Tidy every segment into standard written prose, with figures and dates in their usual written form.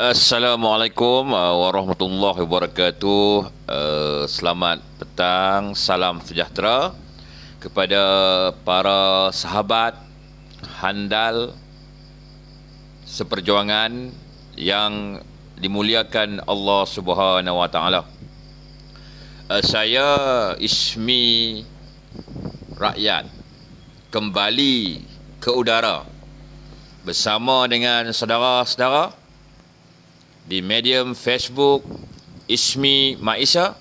Assalamualaikum warahmatullahi wabarakatuh. Selamat petang, salam sejahtera kepada para sahabat handal seperjuangan yang dimuliakan Allah Subhanahu wa taala. Saya Ismi Rakyat kembali ke udara bersama dengan saudara-saudara di medium Facebook Ismi Maisha,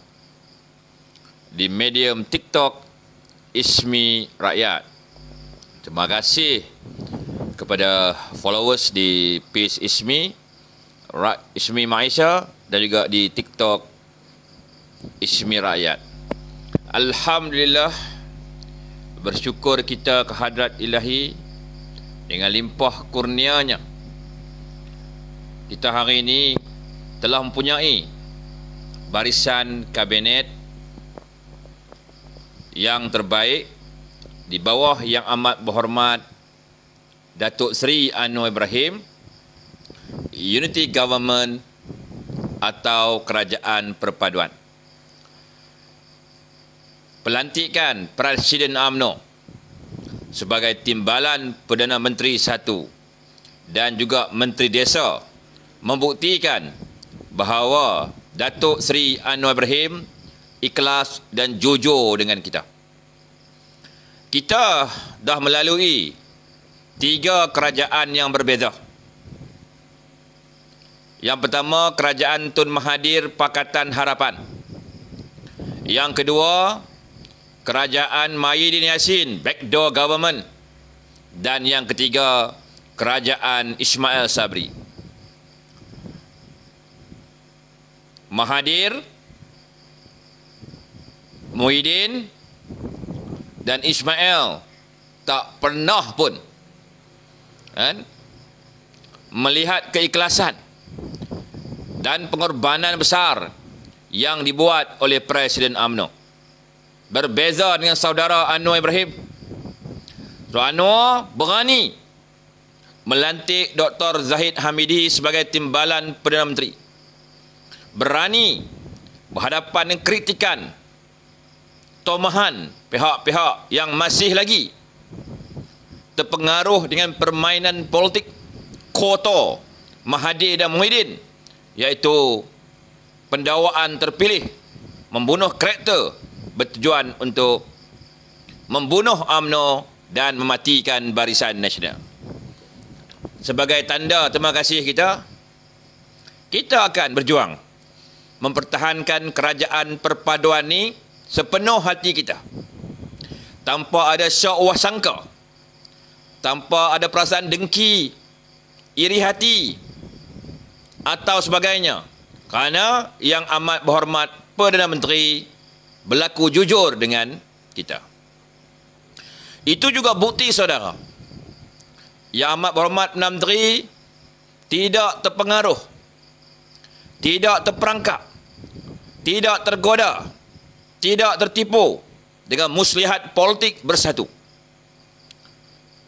di medium TikTok Ismi Rakyat. Terima kasih kepada followers di page Ismi Maisha dan juga di TikTok Ismi Rakyat. Alhamdulillah, bersyukur kita kehadrat Ilahi dengan limpah kurnianya. Kita hari ini telah mempunyai barisan kabinet yang terbaik di bawah yang amat berhormat Datuk Seri Anwar Ibrahim, Unity Government atau Kerajaan Perpaduan. Pelantikan Presiden UMNO sebagai Timbalan Perdana Menteri 1 dan juga Menteri Desa membuktikan bahawa Datuk Seri Anwar Ibrahim ikhlas dan jujur dengan kita. Kita dah melalui 3 kerajaan yang berbeza. Yang pertama, Kerajaan Tun Mahathir Pakatan Harapan. Yang kedua, Kerajaan Muhyiddin Yassin Backdoor Government. Dan yang ketiga, Kerajaan Ismail Sabri. Mahathir, Muhyiddin dan Ismail tak pernah pun melihat keikhlasan dan pengorbanan besar yang dibuat oleh Presiden UMNO. Berbeza dengan saudara Anwar Ibrahim. Anwar berani melantik Dr. Zahid Hamidi sebagai Timbalan Perdana Menteri. Berani berhadapan dengan kritikan, tomahan pihak-pihak yang masih lagi terpengaruh dengan permainan politik kotor Mahathir dan Muhyiddin, iaitu pendakwaan terpilih membunuh karakter bertujuan untuk membunuh UMNO dan mematikan Barisan Nasional. Sebagai tanda terima kasih kita akan berjuang mempertahankan kerajaan perpaduan ini sepenuh hati kita, tanpa ada syok sangka, tanpa ada perasaan dengki, iri hati atau sebagainya, kerana yang amat berhormat Perdana Menteri berlaku jujur dengan kita. Itu juga bukti saudara, yang amat berhormat Perdana Menteri tidak terpengaruh, tidak terperangkap, tidak tergoda, tidak tertipu dengan muslihat politik bersatu.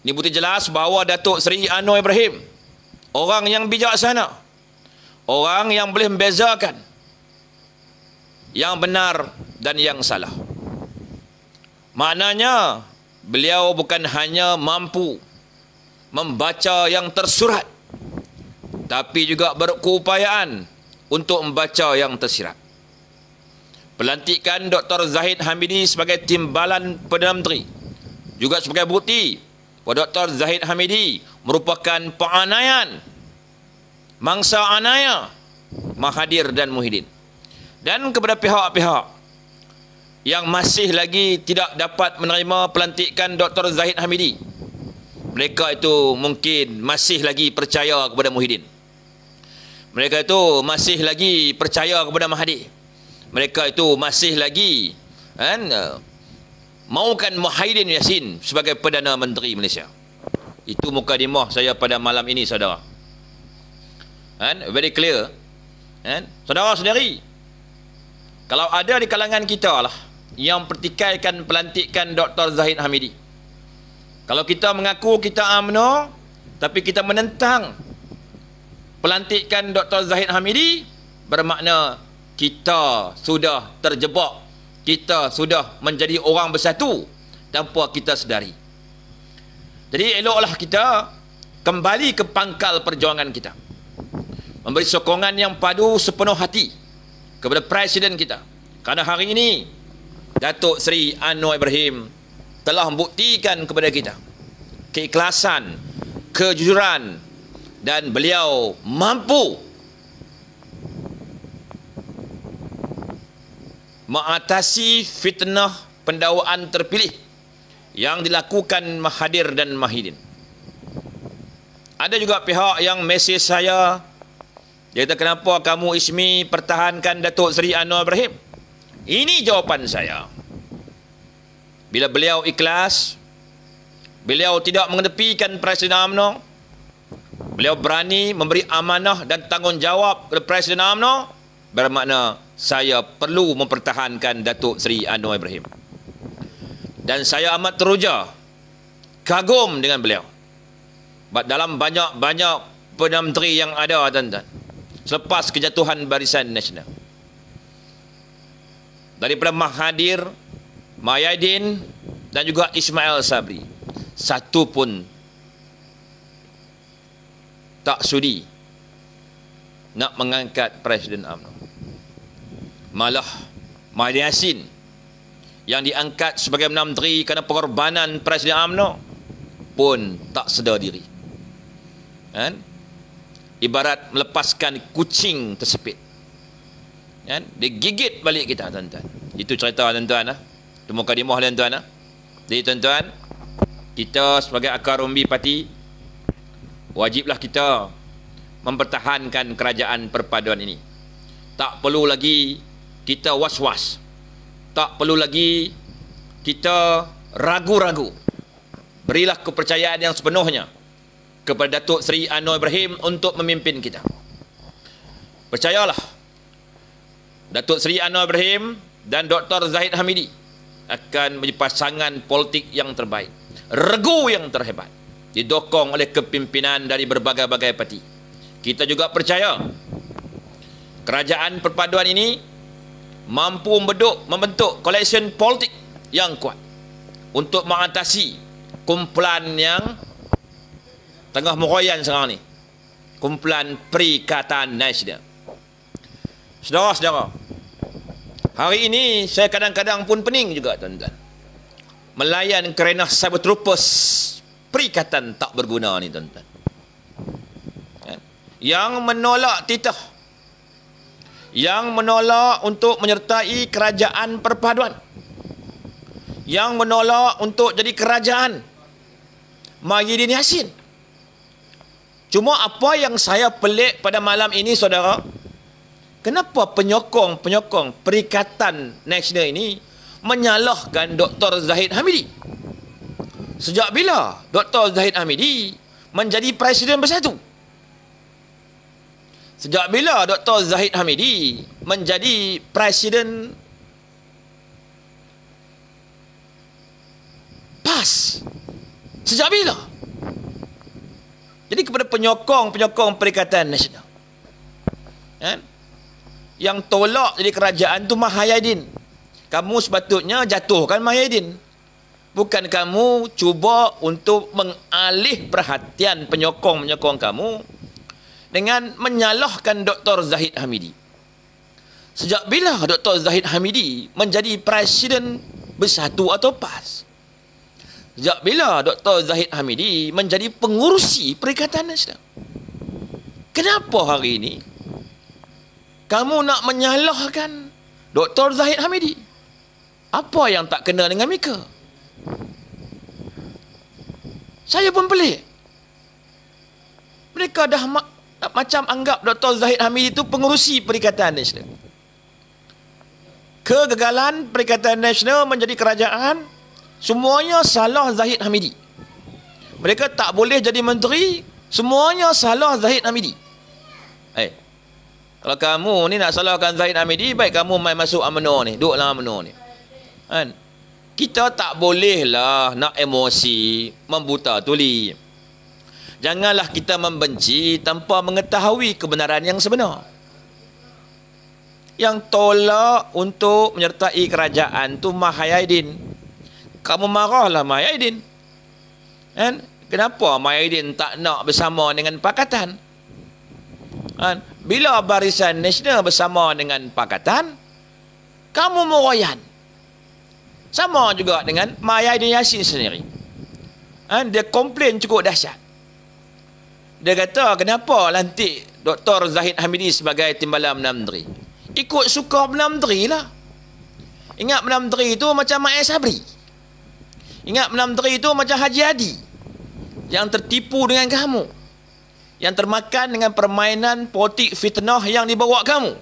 Ini bukti jelas bahawa Datuk Seri Anwar Ibrahim orang yang bijaksana, orang yang boleh membezakan yang benar dan yang salah. Maknanya beliau bukan hanya mampu membaca yang tersurat, tapi juga berkeupayaan untuk membaca yang tersirat. Pelantikan Dr. Zahid Hamidi sebagai Timbalan Perdana Menteri juga sebagai bukti bahawa Dr. Zahid Hamidi merupakan penganiayaan, mangsa aniaya Mahathir dan Muhyiddin. Dan kepada pihak-pihak yang masih lagi tidak dapat menerima pelantikan Dr. Zahid Hamidi, mereka itu mungkin masih lagi percaya kepada Muhyiddin. Mereka itu masih lagi percaya kepada Mahathir. Mereka itu masih lagi maukan Muhyiddin Yassin sebagai Perdana Menteri Malaysia. Itu mukadimah saya pada malam ini saudara. Very clear. Saudara-saudari, kalau ada di kalangan kita lah yang pertikaikan pelantikan Dr. Zahid Hamidi, kalau kita mengaku kita UMNO tapi kita menentang pelantikan Dr. Zahid Hamidi bermakna kita sudah terjebak, kita sudah menjadi orang bersatu tanpa kita sedari. Jadi eloklah kita kembali ke pangkal perjuangan kita, memberi sokongan yang padu sepenuh hati kepada Presiden kita. Kerana hari ini Datuk Seri Anwar Ibrahim telah membuktikan kepada kita keikhlasan, kejujuran, dan beliau mampu mengatasi fitnah pendakwaan terpilih yang dilakukan Mahathir dan Mahidin. Ada juga pihak yang mesej saya, dia kata, kenapa kamu Ismi pertahankan Datuk Seri Anwar Ibrahim? Ini jawapan saya. Bila beliau ikhlas, beliau tidak mengedepikan Presiden UMNO, beliau berani memberi amanah dan tanggungjawab kepada Presiden UMNO, bermakna saya perlu mempertahankan Datuk Seri Anwar Ibrahim. Dan saya amat teruja, kagum dengan beliau. Dalam banyak-banyak Perdana Menteri yang ada, tuan-tuan, selepas kejatuhan Barisan Nasional, daripada Mahathir, Mahidin dan juga Ismail Sabri, satu pun tak sudi nak mengangkat Presiden UMNO. Malah Mahdi Yassin yang diangkat sebagai Perdana Menteri kerana pengorbanan Presiden UMNO pun tak sedar diri. Kan? Ibarat melepaskan kucing tersepit. Kan? Dia gigit balik kita, tuan-tuan. Itu cerita, tuan-tuan. Itu mukadimah, tuan-tuan. Jadi, tuan-tuan, kita sebagai akar umbi parti, wajiblah kita mempertahankan kerajaan perpaduan ini. Tak perlu lagi kita was-was, tak perlu lagi kita ragu-ragu. Berilah kepercayaan yang sepenuhnya kepada Datuk Seri Anwar Ibrahim untuk memimpin kita. Percayalah, Datuk Seri Anwar Ibrahim dan Dr. Zahid Hamidi akan menjadi pasangan politik yang terbaik, regu yang terhebat, didokong oleh kepimpinan dari berbagai-bagai parti. Kita juga percaya kerajaan perpaduan ini mampu membentuk koalisi politik yang kuat untuk mengatasi kumpulan yang tengah meroyan sekarang ni, kumpulan Perikatan Nasional. Saudara-saudara, hari ini saya kadang-kadang pun pening juga, tuan-tuan, melayan kerana cyber troopers perikatan tak berguna ni, tuan-tuan, yang menolak titah, yang menolak untuk menyertai kerajaan perpaduan, yang menolak untuk jadi kerajaan Mahidin Yassin. Cuma apa yang saya pelik pada malam ini, saudara, kenapa penyokong Perikatan Nasional ini menyalahkan Dr. Zahid Hamidi? Sejak bila Dr. Zahid Hamidi menjadi Presiden Bersatu? Sejak bila Dr. Zahid Hamidi menjadi Presiden PAS? Sejak bila? Jadi kepada penyokong Perikatan Nasional, yang tolak jadi kerajaan tu Mahidin, kamu sepatutnya jatuhkan Mahidin, bukan kamu cuba untuk mengalih perhatian penyokong kamu dengan menyalahkan Dr. Zahid Hamidi. Sejak bila Dr. Zahid Hamidi menjadi Presiden Bersatu atau PAS? Sejak bila Dr. Zahid Hamidi menjadi pengurusi Perikatan Nasional? Kenapa hari ini kamu nak menyalahkan Dr. Zahid Hamidi? Apa yang tak kena dengan mereka? Saya pun pelik. Mereka dah macam anggap Dr. Zahid Hamidi itu pengurusi Perikatan Nasional. Kegagalan Perikatan Nasional menjadi kerajaan, semuanya salah Zahid Hamidi. Mereka tak boleh jadi menteri, semuanya salah Zahid Hamidi. Kalau kamu ni nak salahkan Zahid Hamidi, baik kamu main masuk UMNO ni, duduk dalam UMNO ni. Kan? Kita tak bolehlah nak emosi, membuta tuli. Janganlah kita membenci tanpa mengetahui kebenaran yang sebenar. Yang tolak untuk menyertai kerajaan tu Mahyidin. Kamu marahlah Mahyidin. Kan? Kenapa Mahyidin tak nak bersama dengan Pakatan? Kan? Bila Barisan Nasional bersama dengan Pakatan, kamu meroyan. Sama juga dengan Mahyidin Yassin sendiri. Kan? Dia komplain cukup dahsyat. Dia kata, kenapa lantik Dr. Zahid Hamidi sebagai Timbalan Perdana Menteri? Ikut suka Perdana Menteri lah. Ingat Perdana Menteri itu macam Mak Sabri. Ingat Perdana Menteri itu macam Haji Hadi, yang tertipu dengan kamu, yang termakan dengan permainan politik fitnah yang dibawa kamu,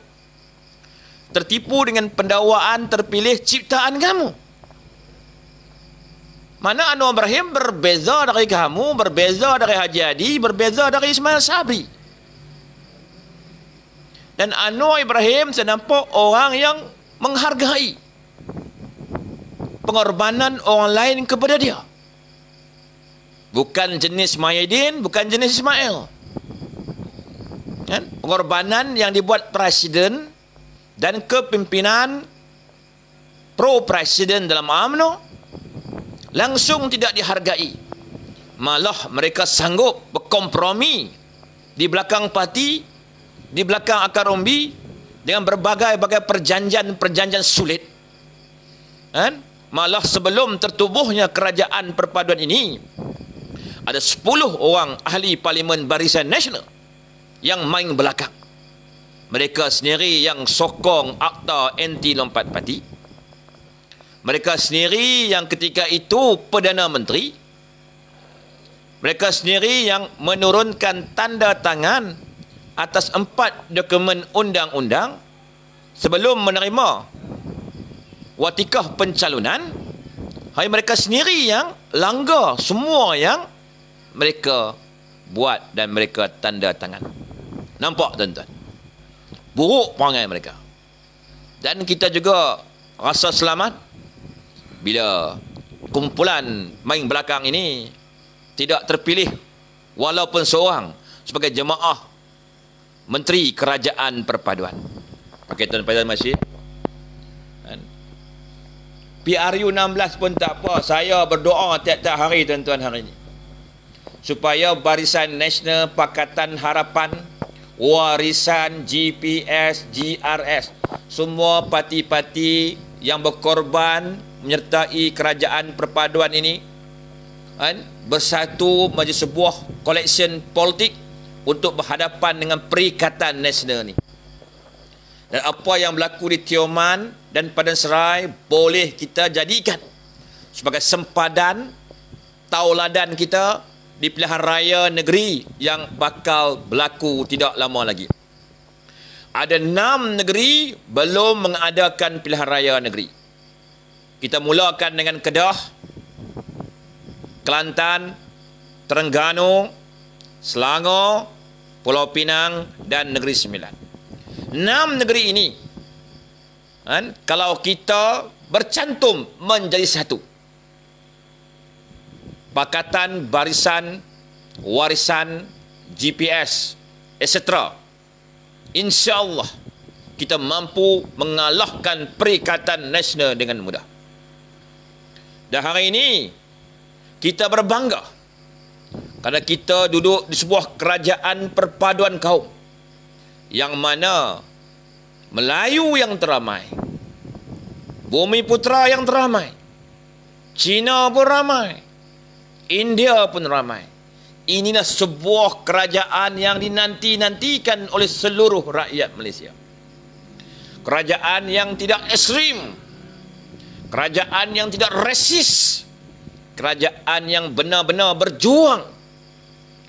tertipu dengan pendakwaan terpilih ciptaan kamu. Mana Anwar Ibrahim berbeza dari kamu, berbeza dari Haji Hadi, berbeza dari Ismail Sabri. Dan Anwar Ibrahim saya nampak orang yang menghargai pengorbanan orang lain kepada dia. Bukan jenis Mahyidin, bukan jenis Ismail. Kan? Pengorbanan yang dibuat Presiden dan kepimpinan pro-Presiden dalam UMNO langsung tidak dihargai. Malah mereka sanggup berkompromi di belakang parti, di belakang akar umbi, dengan berbagai-bagai perjanjian sulit. Kan? Malah sebelum tertubuhnya kerajaan perpaduan ini, ada 10 orang ahli Parlimen Barisan Nasional yang main belakang. Mereka sendiri yang sokong akta anti lompat parti. Mereka sendiri yang ketika itu Perdana Menteri. Mereka sendiri yang menurunkan tanda tangan atas 4 dokumen undang-undang sebelum menerima watikah pencalonan. Hai, mereka sendiri yang langgar semua yang mereka buat dan mereka tanda tangan. Nampak tuan-tuan? Buruk perangai mereka. Dan kita juga rasa selamat bila kumpulan main belakang ini tidak terpilih walaupun seorang sebagai jemaah Menteri Kerajaan Perpaduan. Pakai tuan-tuan masjid. PRU 16 pun tak apa. Saya berdoa tiap-tiap hari tuan-tuan hari ini, supaya Barisan Nasional Pakatan Harapan, Warisan, GPS, GRS, semua parti-parti yang berkorban menyertai kerajaan perpaduan ini, kan, bersatu menjadi sebuah collection politik untuk berhadapan dengan Perikatan Nasional ini. Dan apa yang berlaku di Tioman dan Padang Serai boleh kita jadikan sebagai sempadan tauladan kita di pilihan raya negeri yang bakal berlaku tidak lama lagi. Ada 6 negeri belum mengadakan pilihan raya negeri. Kita mulakan dengan Kedah, Kelantan, Terengganu, Selangor, Pulau Pinang dan Negeri Sembilan. 6 negeri ini, kan, kalau kita bercantum menjadi satu, Pakatan, Barisan, Warisan, GPS, etc., insya-Allah kita mampu mengalahkan Perikatan Nasional dengan mudah. Dan hari ini kita berbangga kerana kita duduk di sebuah kerajaan perpaduan kaum yang mana Melayu yang teramai, Bumi Putra yang teramai, Cina pun ramai, India pun ramai. Inilah sebuah kerajaan yang dinanti-nantikan oleh seluruh rakyat Malaysia. Kerajaan yang tidak ekstrim, kerajaan yang tidak resis, kerajaan yang benar-benar berjuang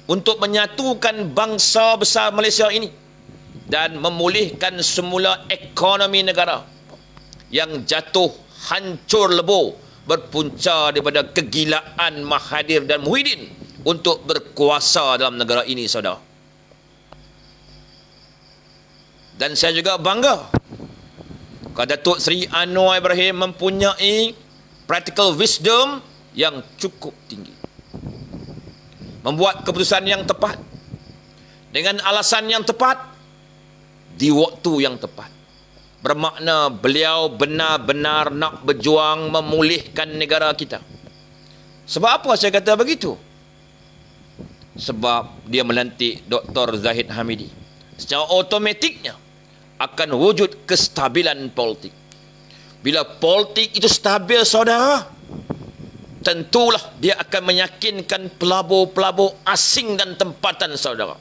untuk menyatukan bangsa besar Malaysia ini dan memulihkan semula ekonomi negara yang jatuh hancur lebur berpunca daripada kegilaan Mahathir dan Muhyiddin untuk berkuasa dalam negara ini, saudara. Dan saya juga bangga kerana Datuk Seri Anwar Ibrahim mempunyai practical wisdom yang cukup tinggi. membuat keputusan yang tepat dengan alasan yang tepat di waktu yang tepat. Bermakna beliau benar-benar nak berjuang memulihkan negara kita. Sebab apa saya kata begitu? Sebab dia melantik Dr. Zahid Hamidi. Secara automatiknya akan wujud kestabilan politik. Bila politik itu stabil, saudara, tentulah dia akan meyakinkan pelabur-pelabur asing dan tempatan, saudara,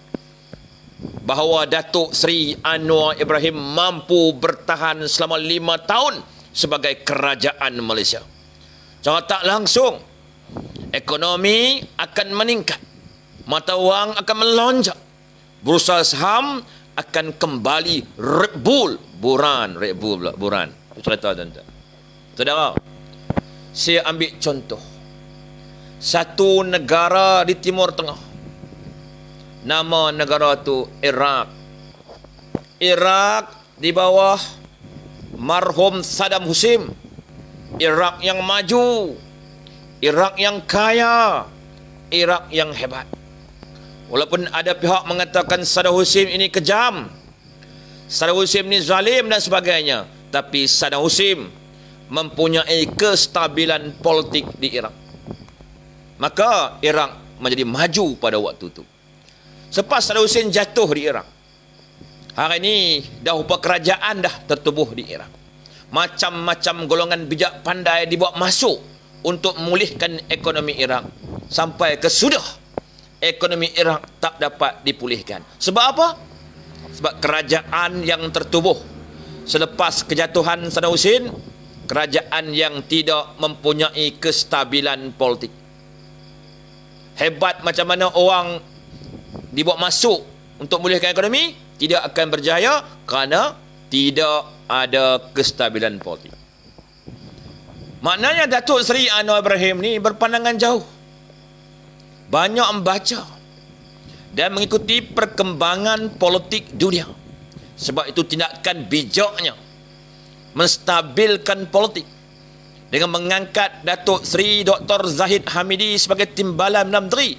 bahawa Datuk Seri Anwar Ibrahim mampu bertahan selama 5 tahun sebagai kerajaan Malaysia. Secara tak langsung, ekonomi akan meningkat, mata wang akan melonjak, bursa saham akan kembali buran. Cerita tuan-tuan. Saudara, saya ambil contoh satu negara di Timur Tengah. Nama negara tu Iraq. Iraq di bawah marhum Saddam Hussein. Iraq yang maju, Iraq yang kaya, Iraq yang hebat. Walaupun ada pihak mengatakan Saddam Hussein ini kejam, Saddam Hussein ini zalim dan sebagainya, tapi Saddam Hussein mempunyai kestabilan politik di Iraq. Maka Iraq menjadi maju pada waktu itu. Selepas Saddam Hussein jatuh di Iraq, hari ini dah rupa kerajaan dah tertubuh di Iraq. Macam-macam golongan bijak pandai dibawa masuk untuk memulihkan ekonomi Iraq, sampai ke sudah ekonomi Iraq tak dapat dipulihkan. Sebab apa? Sebab kerajaan yang tertubuh selepas kejatuhan Saddam Hussein, kerajaan yang tidak mempunyai kestabilan politik. Hebat macam mana orang dibawa masuk untuk memulihkan ekonomi, tidak akan berjaya kerana tidak ada kestabilan politik. Maknanya Datuk Seri Anwar Ibrahim ni berpandangan jauh, banyak membaca dan mengikuti perkembangan politik dunia. Sebab itu tindakan bijaknya menstabilkan politik dengan mengangkat Datuk Seri Dr. Zahid Hamidi sebagai timbalan menteri,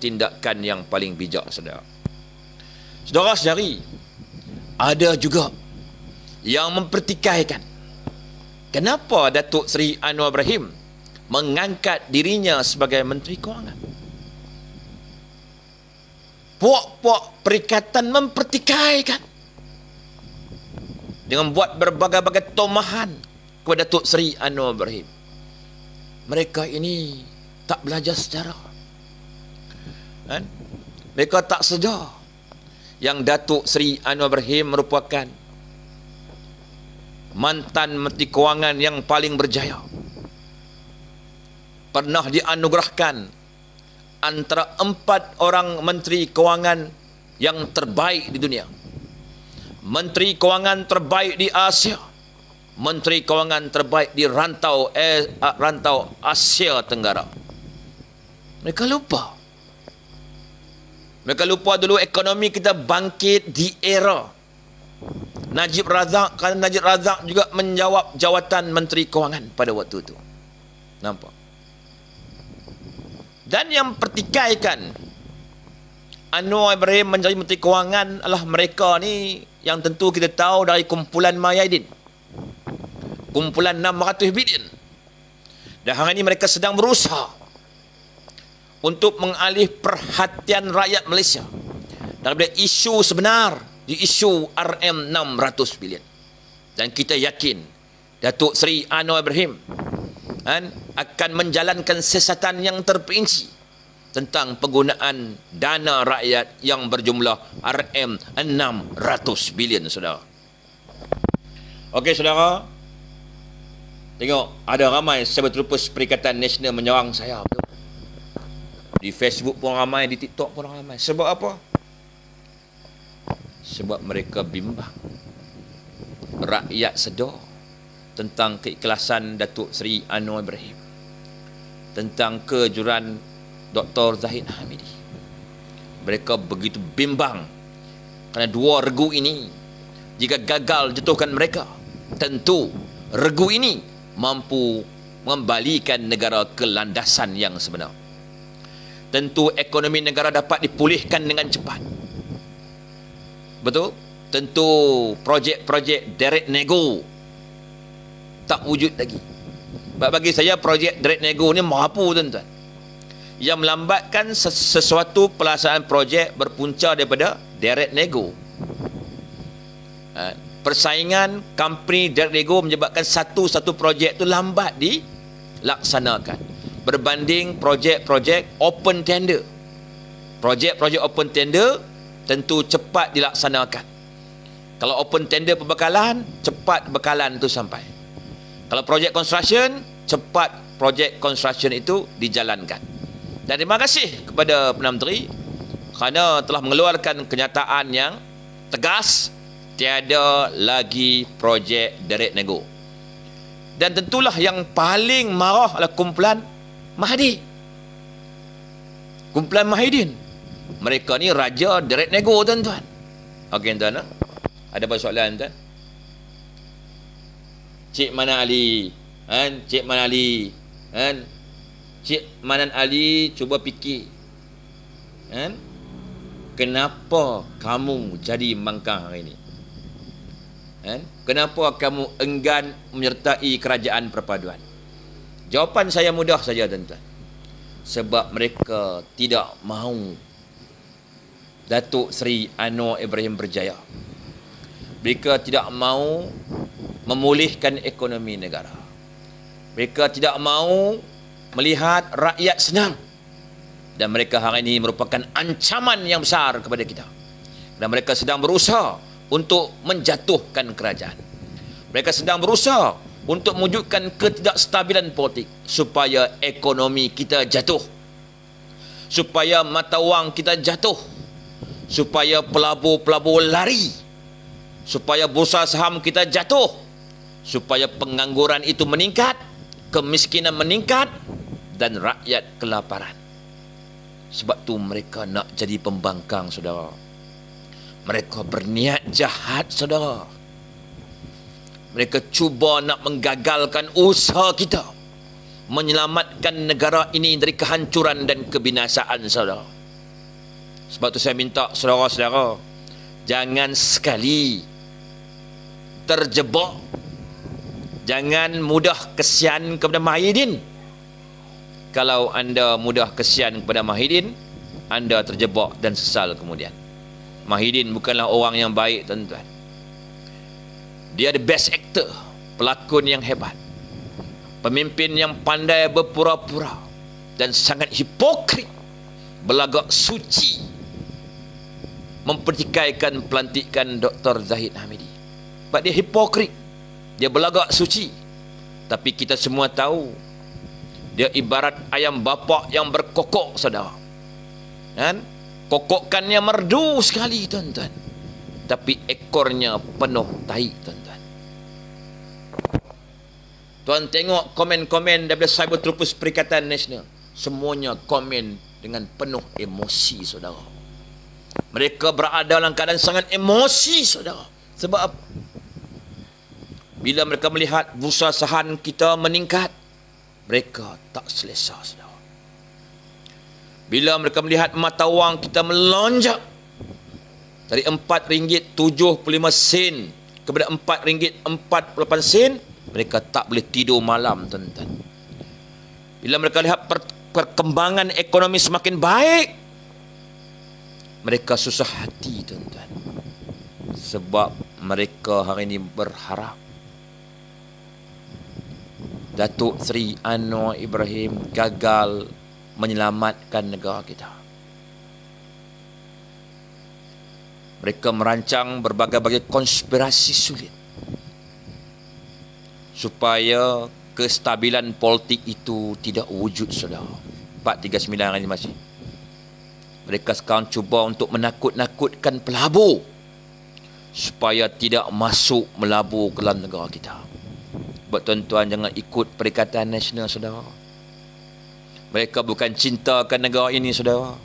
tindakan yang paling bijak, saudara. Saudara-saudari, ada juga yang mempertikaikan kenapa Datuk Seri Anwar Ibrahim mengangkat dirinya sebagai Menteri Kewangan. Puak-puak perikatan mempertikaikan dengan buat berbagai-bagai tomahan kepada Datuk Seri Anwar Ibrahim. Mereka ini tak belajar sejarah, kan? Mereka tak sedar yang Datuk Seri Anwar Ibrahim merupakan mantan Menteri Kewangan yang paling berjaya. Pernah dianugerahkan antara 4 orang Menteri Kewangan yang terbaik di dunia. Menteri Kewangan terbaik di Asia, Menteri Kewangan terbaik di rantau Asia Tenggara. Mereka lupa. Mereka lupa dulu ekonomi kita bangkit di era Najib Razak, kerana Najib Razak juga menjawab jawatan Menteri Kewangan pada waktu itu. Nampak? Dan yang pertikaikan Anwar Ibrahim menjadi Menteri Kewangan adalah mereka ni yang tentu kita tahu dari kumpulan Mayadin, kumpulan 600 bilion. Dan hari ini mereka sedang berusaha untuk mengalih perhatian rakyat Malaysia daripada isu sebenar di isu RM600 bilion. Dan kita yakin Datuk Seri Anwar Ibrahim akan menjalankan siasatan yang terperinci tentang penggunaan dana rakyat yang berjumlah RM600 bilion, saudara. Okey, saudara. Tengok, ada ramai sahabat terlepas Perikatan Nasional menyerang saya. Betul? Di Facebook pun ramai, di TikTok pun ramai. Sebab apa? Sebab mereka bimbang. Rakyat sedar tentang keikhlasan Datuk Seri Anwar Ibrahim, tentang kejuran Dr. Zahid Hamidi. Mereka begitu bimbang kerana dua regu ini, jika gagal jatuhkan mereka, tentu regu ini mampu mengembalikan negara ke landasan yang sebenar. tentu ekonomi negara dapat dipulihkan dengan cepat. Betul? Tentu projek-projek direct nego tak wujud lagi. Bagi saya projek direct nego ni mampu, tuan-tuan. Yang melambatkan sesuatu pelaksanaan projek berpunca daripada direct nego. Persaingan company direct nego menyebabkan satu-satu projek itu lambat dilaksanakan berbanding projek-projek open tender. Projek-projek open tender tentu cepat dilaksanakan. Kalau open tender pembekalan, cepat bekalan itu sampai. Kalau projek construction, cepat projek construction itu dijalankan. Dan terima kasih kepada Perdana Menteri kerana telah mengeluarkan kenyataan yang tegas, tiada lagi projek direct nego. Dan tentulah yang paling marah adalah kumpulan Mahdi. Kumpulan Mahidin. Mereka ni raja direct nego, tuan-tuan. Okey, tuan-tuan. Ada apa soalan, tuan? Cik Manan Ali, Cik Manan Ali, Cik Manan Ali cuba fikir, kenapa kamu jadi membangkang hari ini? Kenapa kamu enggan menyertai kerajaan perpaduan? Jawapan saya mudah saja, tuan-tuan. Sebab mereka tidak mahu Datuk Seri Anwar Ibrahim berjaya. Mereka tidak mahu memulihkan ekonomi negara. Mereka tidak mahu melihat rakyat senang. Dan mereka hari ini merupakan ancaman yang besar kepada kita. Dan mereka sedang berusaha untuk menjatuhkan kerajaan. Mereka sedang berusaha untuk mewujudkan ketidakstabilan politik supaya ekonomi kita jatuh, supaya mata wang kita jatuh, supaya pelabur-pelabur lari, supaya bursa saham kita jatuh, supaya pengangguran itu meningkat, kemiskinan meningkat, dan rakyat kelaparan. Sebab tu mereka nak jadi pembangkang, saudara. Mereka berniat jahat, saudara. Mereka cuba nak menggagalkan usaha kita menyelamatkan negara ini dari kehancuran dan kebinasaan, saudara. Sebab tu saya minta saudara-saudara, jangan sekali terjebak, jangan mudah kesian kepada Mahidin. Kalau anda mudah kesian kepada Mahidin, anda terjebak dan sesal kemudian. Mahidin bukanlah orang yang baik, tuan-tuan. Dia the best actor, pelakon yang hebat, pemimpin yang pandai berpura-pura dan sangat hipokrit, berlagak suci, mempertikaikan pelantikan Dr. Zahid Hamidi. Sebab dia hipokrit, dia berlagak suci. Tapi kita semua tahu dia ibarat ayam bapak yang berkokok, saudara. Kan? Kokokkannya merdu sekali, tuan-tuan. Tapi ekornya penuh tahi, tuan-tuan. Tuan tengok komen-komen daripada Cyber Troopers Perikatan Nasional. Semuanya komen dengan penuh emosi, saudara. Mereka berada dalam keadaan sangat emosi, saudara. Sebab apa? Bila mereka melihat bursa saham kita meningkat, mereka tak selesa, saudara. Bila mereka melihat mata wang kita melonjak dari RM4.75 kepada RM4.48, mereka tak boleh tidur malam, tuan-tuan. Bila mereka lihat perkembangan ekonomi semakin baik, mereka susah hati, tuan-tuan. Sebab mereka hari ini berharap Datuk Seri Anwar Ibrahim gagal menyelamatkan negara kita. Mereka merancang berbagai-bagai konspirasi sulit supaya kestabilan politik itu tidak wujud, saudara. 439 hari ini masih. Mereka sekarang cuba untuk menakut-nakutkan pelabur supaya tidak masuk melabur ke dalam negara kita. Buat tuan-tuan, jangan ikut Perikatan Nasional, saudara. Mereka bukan cintakan negara ini, saudara.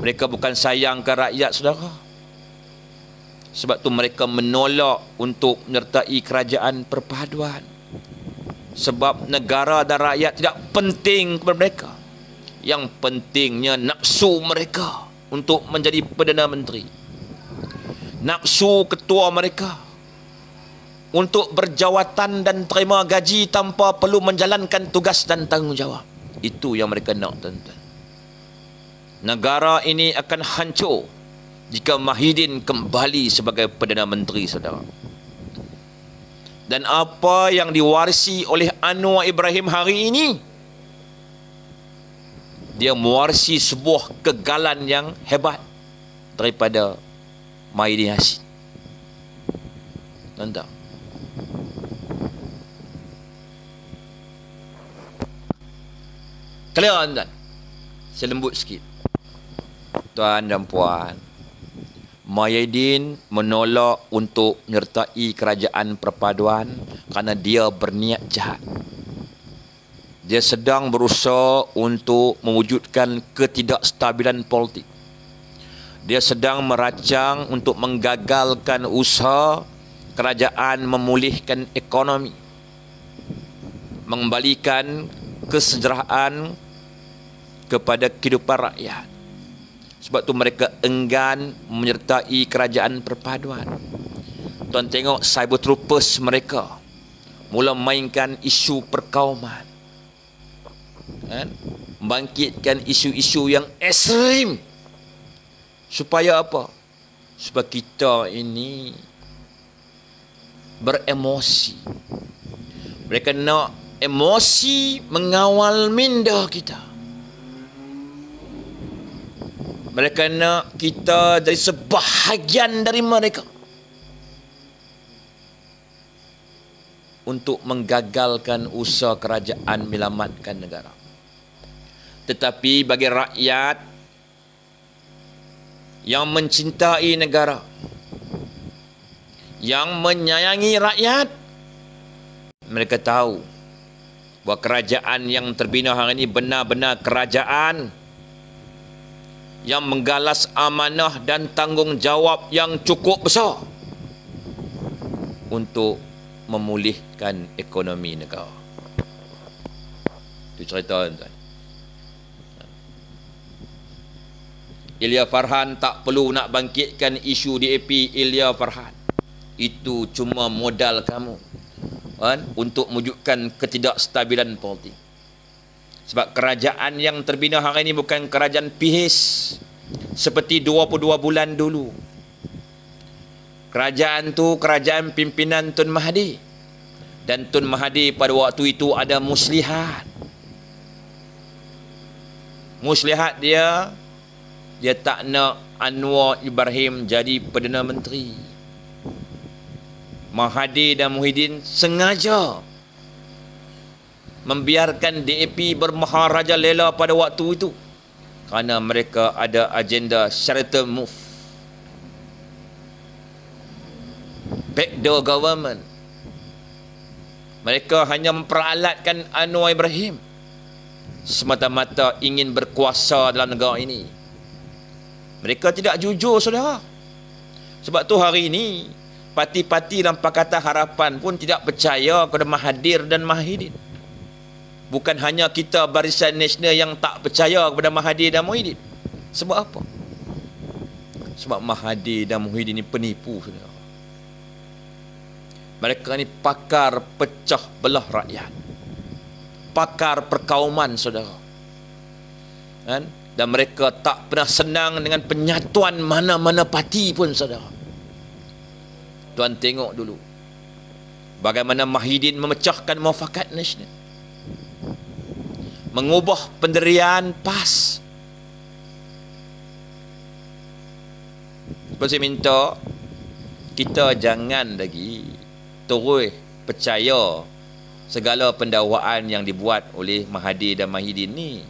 Mereka bukan sayangkan rakyat, saudara. Sebab tu mereka menolak untuk menyertai kerajaan perpaduan. Sebab negara dan rakyat tidak penting kepada mereka. Yang pentingnya nafsu mereka untuk menjadi Perdana Menteri. Nafsu ketua mereka untuk berjawatan dan terima gaji tanpa perlu menjalankan tugas dan tanggungjawab. Itu yang mereka nak, tuan-tuan. Negara ini akan hancur jika Mahidin kembali sebagai Perdana Menteri, saudara. Dan apa yang diwarisi oleh Anwar Ibrahim hari ini, dia mewarisi sebuah kegagalan yang hebat daripada Mahidin Hasim. Tuan-tuan, clear, tuan-tuan? Saya lembut sikit. Tuan dan puan, Mahidin menolak untuk menyertai kerajaan perpaduan kerana dia berniat jahat. Dia sedang berusaha untuk mewujudkan ketidakstabilan politik. Dia sedang merancang untuk menggagalkan usaha kerajaan memulihkan ekonomi, mengembalikan kesejahteraan kepada kehidupan rakyat. Sebab tu mereka enggan menyertai kerajaan perpaduan. Tuan tengok cyber troopers mereka mula mainkan isu perkauman, kan? Membangkitkan isu-isu yang ekstrim. Supaya apa? Supaya kita ini beremosi. Mereka nak emosi mengawal minda kita. Mereka nak kita jadi sebahagian dari mereka untuk menggagalkan usaha kerajaan menyelamatkan negara. Tetapi bagi rakyat yang mencintai negara, yang menyayangi rakyat, mereka tahu bahawa kerajaan yang terbina hari ini benar-benar kerajaan yang menggalas amanah dan tanggungjawab yang cukup besar untuk memulihkan ekonomi negara. Itu cerita, tuan. Ilya Farhan tak perlu nak bangkitkan isu DAP Ilya Farhan. Itu cuma modal kamu, kan, untuk mewujudkan ketidakstabilan politik. Sebab kerajaan yang terbina hari ini bukan kerajaan pihis seperti 22 bulan dulu. Kerajaan tu kerajaan pimpinan Tun Mahathir. Dan Tun Mahathir pada waktu itu ada muslihat. Muslihat dia tak nak Anwar Ibrahim jadi Perdana Menteri. Mahathir dan Muhyiddin sengaja membiarkan DAP bermaharaja lela pada waktu itu kerana mereka ada agenda short-term move, backdoor government. Mereka hanya memperalatkan Anwar Ibrahim semata-mata ingin berkuasa dalam negara ini. Mereka tidak jujur, saudara. Sebab tu hari ini parti-parti dalam Pakatan Harapan pun tidak percaya kepada Mahathir dan Muhyiddin. Bukan hanya kita Barisan Nasional yang tak percaya kepada Mahathir dan Muhyiddin. Sebab apa? Sebab Mahathir dan Muhyiddin ini penipu, saudara. Mereka ni pakar pecah belah rakyat, pakar perkauman, saudara, kan? Dan mereka tak pernah senang dengan penyatuan mana-mana parti pun, saudara. Tuan tengok dulu bagaimana Muhyiddin memecahkan Muafakat Nasional, mengubah pendirian PAS. Saya minta kita jangan lagi terus percaya segala pendakwaan yang dibuat oleh Mahathir dan Muhyiddin ni.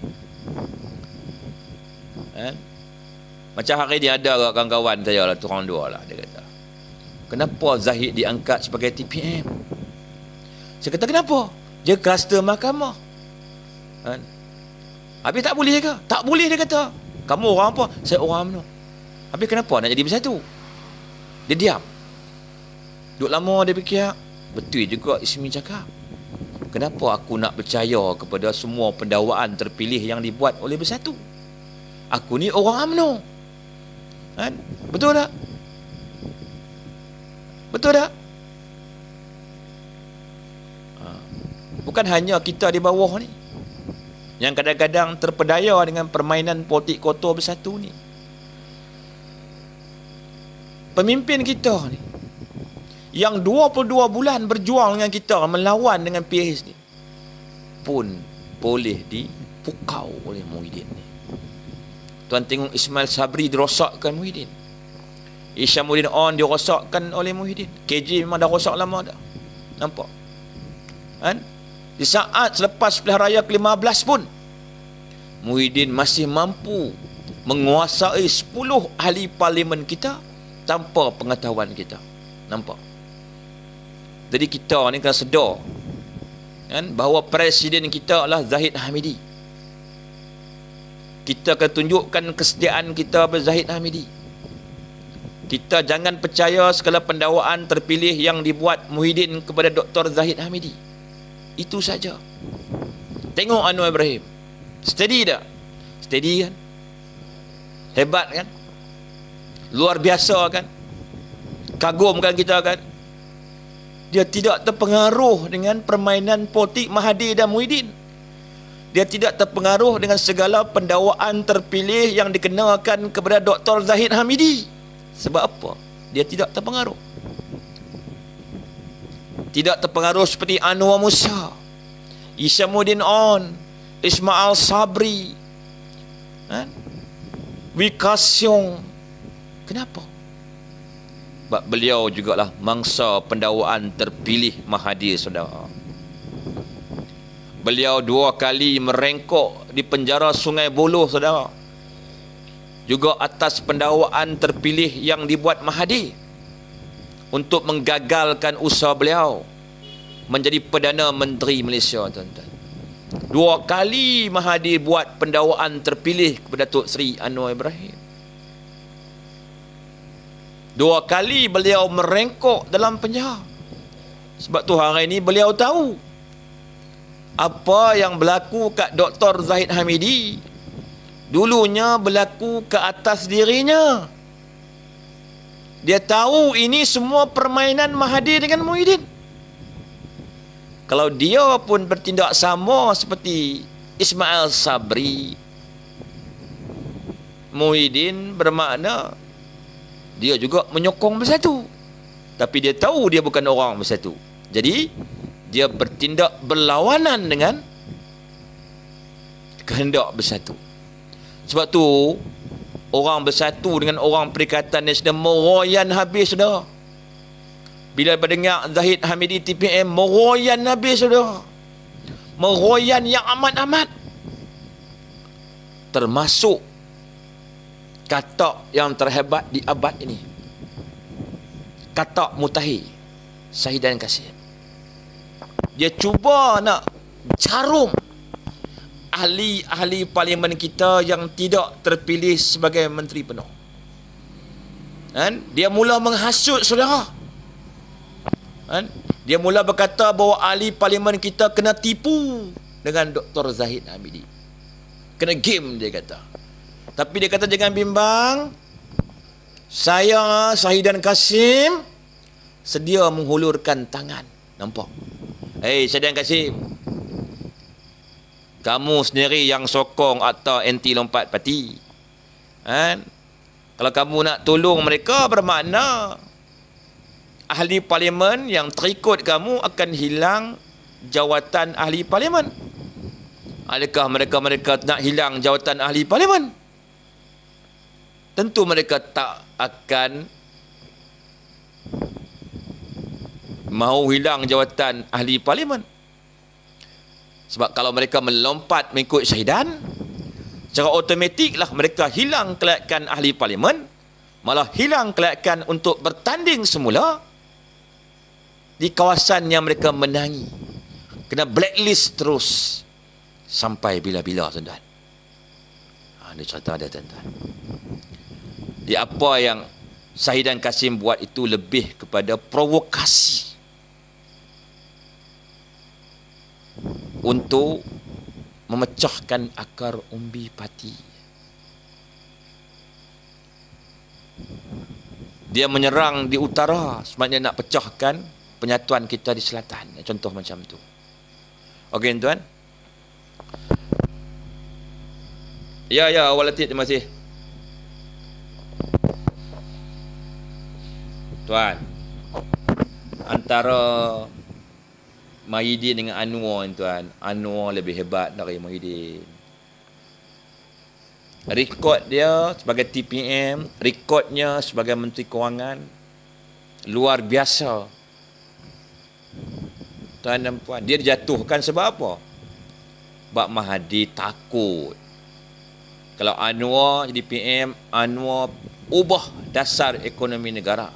Macam hari ni ada kawan-kawan saya lah, turang dua lah, dia kata, kenapa Zahid diangkat sebagai TPM? Saya kata, kenapa? Dia kluster mahkamah. Habis tak boleh ke? Tak boleh, dia kata. Kamu orang apa? Saya orang mana? Habis kenapa nak jadi bersatu? Dia diam. Duduk lama dia fikir, betul juga Ismi cakap. Kenapa aku nak percaya kepada semua pendakwaan terpilih yang dibuat oleh Bersatu? Aku ni orang UMNO. Kan? Betul tak? Betul tak? Bukan hanya kita di bawah ni yang kadang-kadang terpedaya dengan permainan politik kotor Bersatu ni. Pemimpin kita ni yang 22 bulan berjuang dengan kita melawan dengan PAS ni pun boleh dipukau oleh Muhyiddin ni. Tuan tengok Ismail Sabri dirosakkan Muhyiddin. Isyamuddin On dirosakkan oleh Muhyiddin. KJ memang dah rosak lama dah. Nampak? Kan? Di saat selepas pilihan raya ke-15 pun Muhyiddin masih mampu menguasai 10 ahli parlimen kita tanpa pengetahuan kita. Nampak? Jadi kita ni kena sedar kan, bahawa presiden kita adalah Zahid Hamidi. Kita akan tunjukkan kesetiaan kita kepada Zahid Hamidi. Kita jangan percaya segala pendakwaan terpilih yang dibuat Muhyiddin kepada Dr. Zahid Hamidi. Itu saja. Tengok Anwar Ibrahim. Steady tak? Steady kan? Hebat kan? Luar biasa kan? Kagumkan kita kan? Dia tidak terpengaruh dengan permainan politik Mahathir dan Muhyiddin. Dia tidak terpengaruh dengan segala pendakwaan terpilih yang dikenakan kepada Dr. Zahid Hamidi. Sebab apa? Dia tidak terpengaruh. Tidak terpengaruh seperti Anwar Musa, Isyamuddin On, Ismail Sabri, Wikasyong. Kenapa? Sebab beliau jugalah mangsa pendakwaan terpilih Mahathir, saudara. Beliau 2 kali merengkok di penjara Sungai Buloh, saudara. Juga atas pendakwaan terpilih yang dibuat Mahathir untuk menggagalkan usaha beliau menjadi Perdana Menteri Malaysia, tuan-tuan. 2 kali Mahathir buat pendakwaan terpilih kepada Datuk Seri Anwar Ibrahim. 2 kali beliau merengkok dalam penjara. Sebab tu hari ini beliau tahu apa yang berlaku kat Dr. Zahid Hamidi dulunya berlaku ke atas dirinya. Dia tahu ini semua permainan Mahathir dengan Muhyiddin. Kalau dia pun bertindak sama seperti Ismail Sabri, Muhyiddin, bermakna dia juga menyokong Bersatu. Tapi dia tahu dia bukan orang Bersatu. Jadi dia bertindak berlawanan dengan kehendak Bersatu. Sebab tu orang Bersatu dengan orang Perikatan Nasional meroyan habis, saudara. Bila berdengar Zahid Hamidi TPM, meroyan habis, saudara. Meroyan yang amat-amat. Termasuk katak yang terhebat di abad ini, katak Mutahir Syahidan Kasim. Dia cuba nak jarum ahli-ahli parlimen kita yang tidak terpilih sebagai menteri penuh. Dia mula menghasut, saudara. Dia mula berkata bahawa ahli parlimen kita kena tipu dengan Dr. Zahid Hamidi. Kena game, dia kata. Tapi dia kata jangan bimbang. Saya, Syahidan Kasim, sedia menghulurkan tangan. Nampak? Syahidan Kasim, kamu sendiri yang sokong atau anti lompat parti. Kalau kamu nak tolong mereka, bermakna ahli parlimen yang terikut kamu akan hilang jawatan ahli parlimen. Adakah mereka nak hilang jawatan ahli parlimen? Tentu mereka tak akan mahu hilang jawatan ahli parlimen. Sebab kalau mereka melompat mengikut Syahidan, secara automatiklah mereka hilang kelayakan ahli parlimen, malah hilang kelayakan untuk bertanding semula di kawasan yang mereka menangi. Kena blacklist terus sampai bila-bila, tuan-tuan. Ini cerita dia, tuan-tuan. Di apa yang Syahidan Kasim buat itu lebih kepada provokasi. untuk memecahkan akar umbi parti. Dia menyerang di utara sebab dia nak pecahkan penyatuan kita di selatan. Contoh macam tu. Okey tuan. Ya, awal Latif, terima kasih. Tuan, antara Muhyiddin dengan Anwar tuan, Anwar lebih hebat dari Muhyiddin. Rekod dia sebagai TPM, rekodnya sebagai Menteri Kewangan luar biasa. Tuan dan puan, dia dijatuhkan sebab apa? Sebab Mahathir takut. Kalau Anwar jadi PM, Anwar ubah dasar ekonomi negara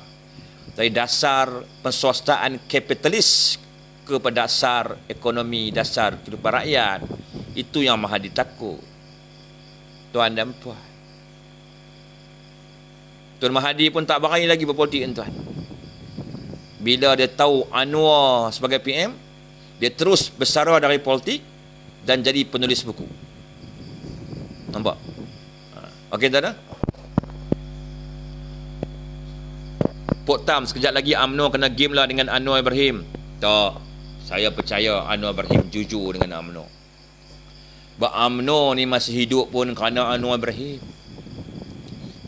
dari dasar penswastaan kapitalis kepada dasar ekonomi, dasar kehidupan rakyat. Itu yang Mahathir takut. Tuan dan puan, Tuan Mahathir pun tak berani lagi berpolitik tuan. Bila dia tahu Anwar sebagai PM, dia terus bersara dari politik dan jadi penulis buku. Nampak? Okey tuan. Pok Tam, sekejap lagi UMNO kena game lah dengan Anwar Ibrahim. Tak, saya percaya Anwar Ibrahim jujur dengan UMNO. Sebab UMNO ni masih hidup pun kerana Anwar Ibrahim.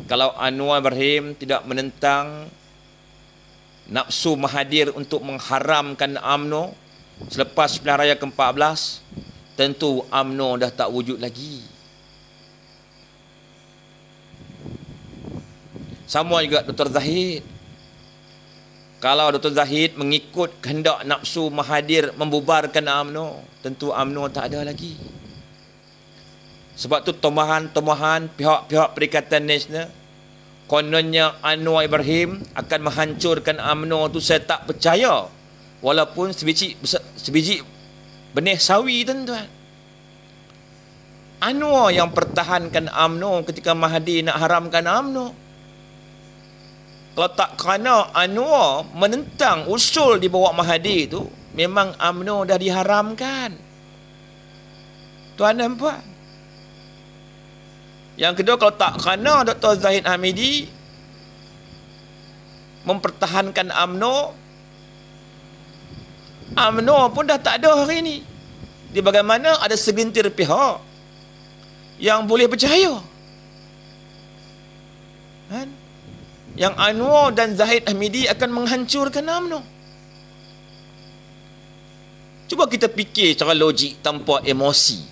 Kalau Anwar Ibrahim tidak menentang nafsu Mahathir untuk mengharamkan UMNO selepas pilihan raya ke-14, tentu UMNO dah tak wujud lagi. Sama juga Dr. Zahid. Kalau Dr. Zahid mengikut kehendak nafsu Mahathir membubarkan UMNO, tentu UMNO tak ada lagi. Sebab tu tomahan pihak-pihak Perikatan Nasional, kononnya Anwar Ibrahim akan menghancurkan UMNO tu, saya tak percaya. Walaupun sebiji benih sawi tuan-tuan. Anwar yang pertahankan UMNO ketika Mahathir nak haramkan UMNO. Kalau tak kerana Anwar menentang usul di bawah Mahathir tu, memang UMNO dah diharamkan. Tuan dan puan. Yang kedua, kalau tak kerana Dr. Zahid Hamidi mempertahankan UMNO, UMNO pun dah tak ada hari ini. Di bagaimana ada segelintir pihak yang boleh percaya. Kan? Yang Anwar dan Zahid Hamidi akan menghancurkan UMNO. Cuba kita fikir secara logik tanpa emosi.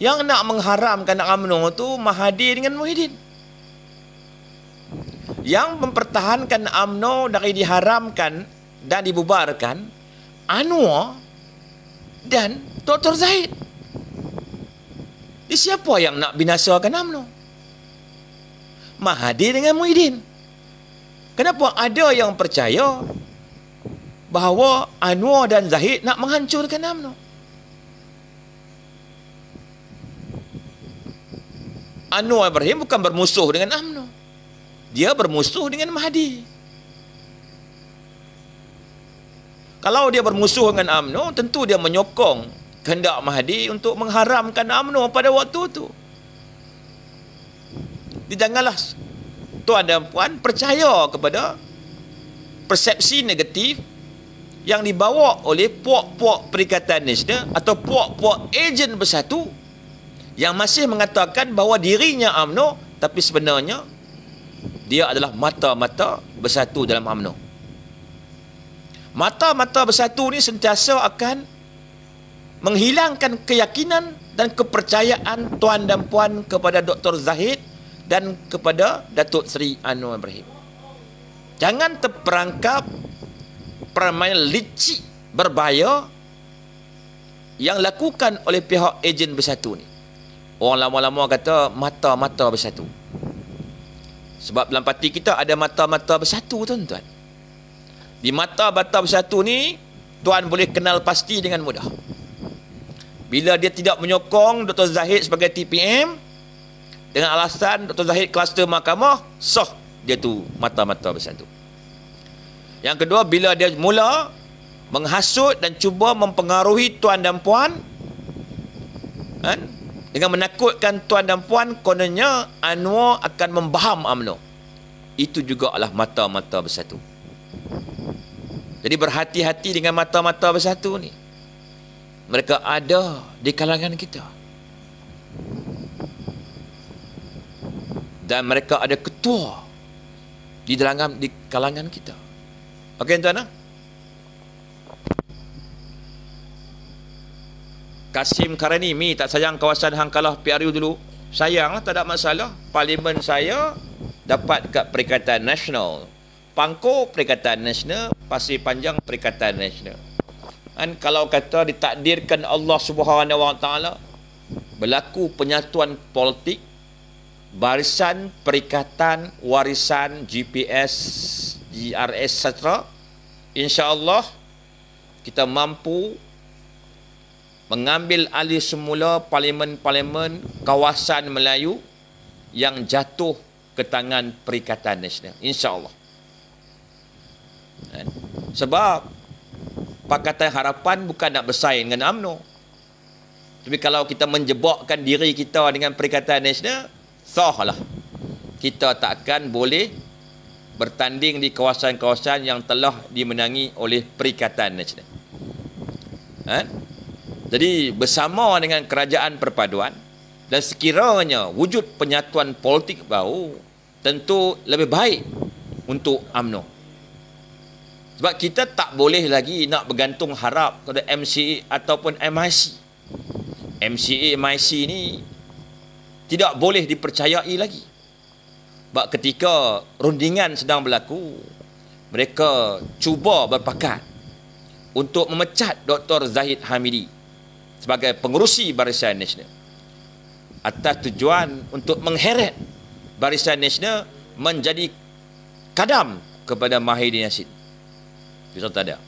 Yang nak mengharamkan UMNO tu Mahathir dengan Muhyiddin. Yang mempertahankan UMNO dari diharamkan dan dibubarkan Anwar dan Dr. Zahid. Siapa yang nak binasakan UMNO? Mahathir dengan Muhyiddin. Kenapa ada yang percaya bahawa Anwar dan Zahid nak menghancurkan UMNO? Anwar Ibrahim bukan bermusuh dengan UMNO. Dia bermusuh dengan Mahathir. Kalau dia bermusuh dengan UMNO, tentu dia menyokong kehendak Mahathir untuk mengharamkan UMNO pada waktu itu. Janganlah tuan dan puan percaya kepada persepsi negatif yang dibawa oleh puak-puak Perikatan Nasional atau puak-puak ejen bersatu yang masih mengatakan bahawa dirinya UMNO, tapi sebenarnya dia adalah mata-mata bersatu dalam UMNO. Mata-mata bersatu ni sentiasa akan menghilangkan keyakinan dan kepercayaan tuan dan puan kepada Dr. Zahid dan kepada Datuk Seri Anwar Ibrahim. Jangan terperangkap permainan licik berbahaya yang lakukan oleh pihak ejen bersatu ni. Orang lama-lama kata mata-mata bersatu. Sebab dalam parti kita ada mata-mata bersatu tuan-tuan. Di mata-mata bersatu ni, tuan boleh kenal pasti dengan mudah. Bila dia tidak menyokong Dr. Zahid sebagai TPM, dengan alasan Dr. Zahid kluster mahkamah, dia tu mata-mata bersatu. Yang kedua, bila dia mula menghasut dan cuba mempengaruhi tuan dan puan, kan? Dengan menakutkan tuan dan puan, kononnya Anwar akan membaham UMNO. Itu juga adalah mata-mata bersatu. Jadi berhati-hati dengan mata-mata bersatu ni. Mereka ada di kalangan kita. Dan mereka ada ketua di kalangan kita. Okey tuan-tuan? Kasim Karani, mi tak sayang kawasan hang kalah PRU dulu. Sayang, tak ada masalah. Parlimen saya dapat kat Perikatan Nasional. Pangkor Perikatan Nasional, Pasir Panjang Perikatan Nasional. Dan kalau kata ditakdirkan Allah Subhanahu Wa Taala berlaku penyatuan politik, barisan, perikatan, warisan, GPS, GRS, etc. InsyaAllah kita mampu mengambil alih semula parlimen-parlimen kawasan Melayu yang jatuh ke tangan Perikatan Nasional. InsyaAllah. Sebab Pakatan Harapan bukan nak bersaing dengan UMNO. Tapi kalau kita menjebakkan diri kita dengan Perikatan Nasional, sahlah. Kita takkan boleh bertanding di kawasan-kawasan yang telah dimenangi oleh Perikatan Nasional. Jadi bersama dengan kerajaan perpaduan dan sekiranya wujud penyatuan politik baru, tentu lebih baik untuk UMNO. Sebab kita tak boleh lagi nak bergantung harap kepada MCA ataupun MIC. MCA, MIC ni tidak boleh dipercayai lagi. Sebab ketika rundingan sedang berlaku, mereka cuba berpakat untuk memecat Dr. Zahid Hamidi sebagai pengerusi Barisan Nasional atas tujuan untuk mengheret Barisan Nasional menjadi kadam kepada Mahidin Yassin. Bisa tak ada.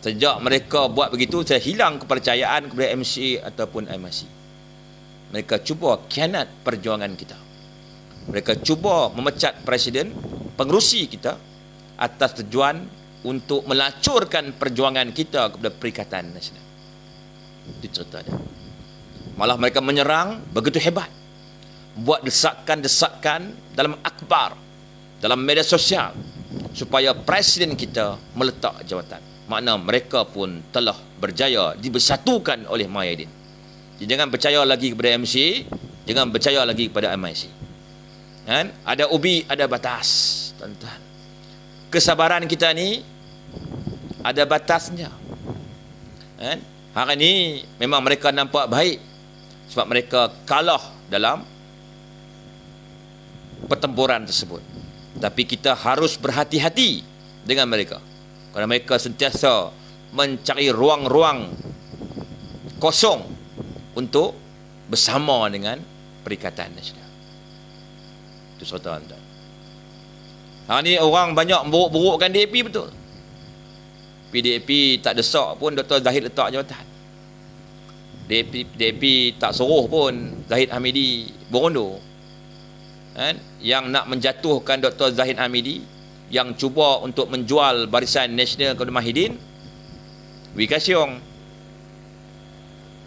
Sejak mereka buat begitu, saya hilang kepercayaan kepada MCA ataupun MIC. Mereka cuba khianat perjuangan kita. Mereka cuba memecat Presiden, pengerusi kita atas tujuan untuk melacurkan perjuangan kita kepada Perikatan Nasional. Itu cerita dia. Malah mereka menyerang begitu hebat. Buat desakan-desakan dalam akhbar, dalam media sosial, supaya Presiden kita meletak jawatan. Makna mereka pun telah berjaya dibersatukan oleh Mahidin. Jadi jangan percaya lagi kepada MCA, jangan percaya lagi kepada MIC. Kan? Ada ubi, ada batas, tuan-tuan. Kesabaran kita ni ada batasnya. Kan? Hari ini memang mereka nampak baik sebab mereka kalah dalam pertempuran tersebut. Tapi kita harus berhati-hati dengan mereka. Kerana mereka sentiasa mencari ruang-ruang kosong untuk bersama dengan Perikatan Nasional. Itu cerita anda. Hari ini orang banyak buruk-burukkan DAP betul. PDAP tak desak pun Dr. Zahid letak jawatan. DAP tak suruh pun Zahid Hamidi berondo. Kan? Yang nak menjatuhkan Dr. Zahid Hamidi, yang cuba untuk menjual Barisan Nasional kepada Mahidin, Wee Ka Siong,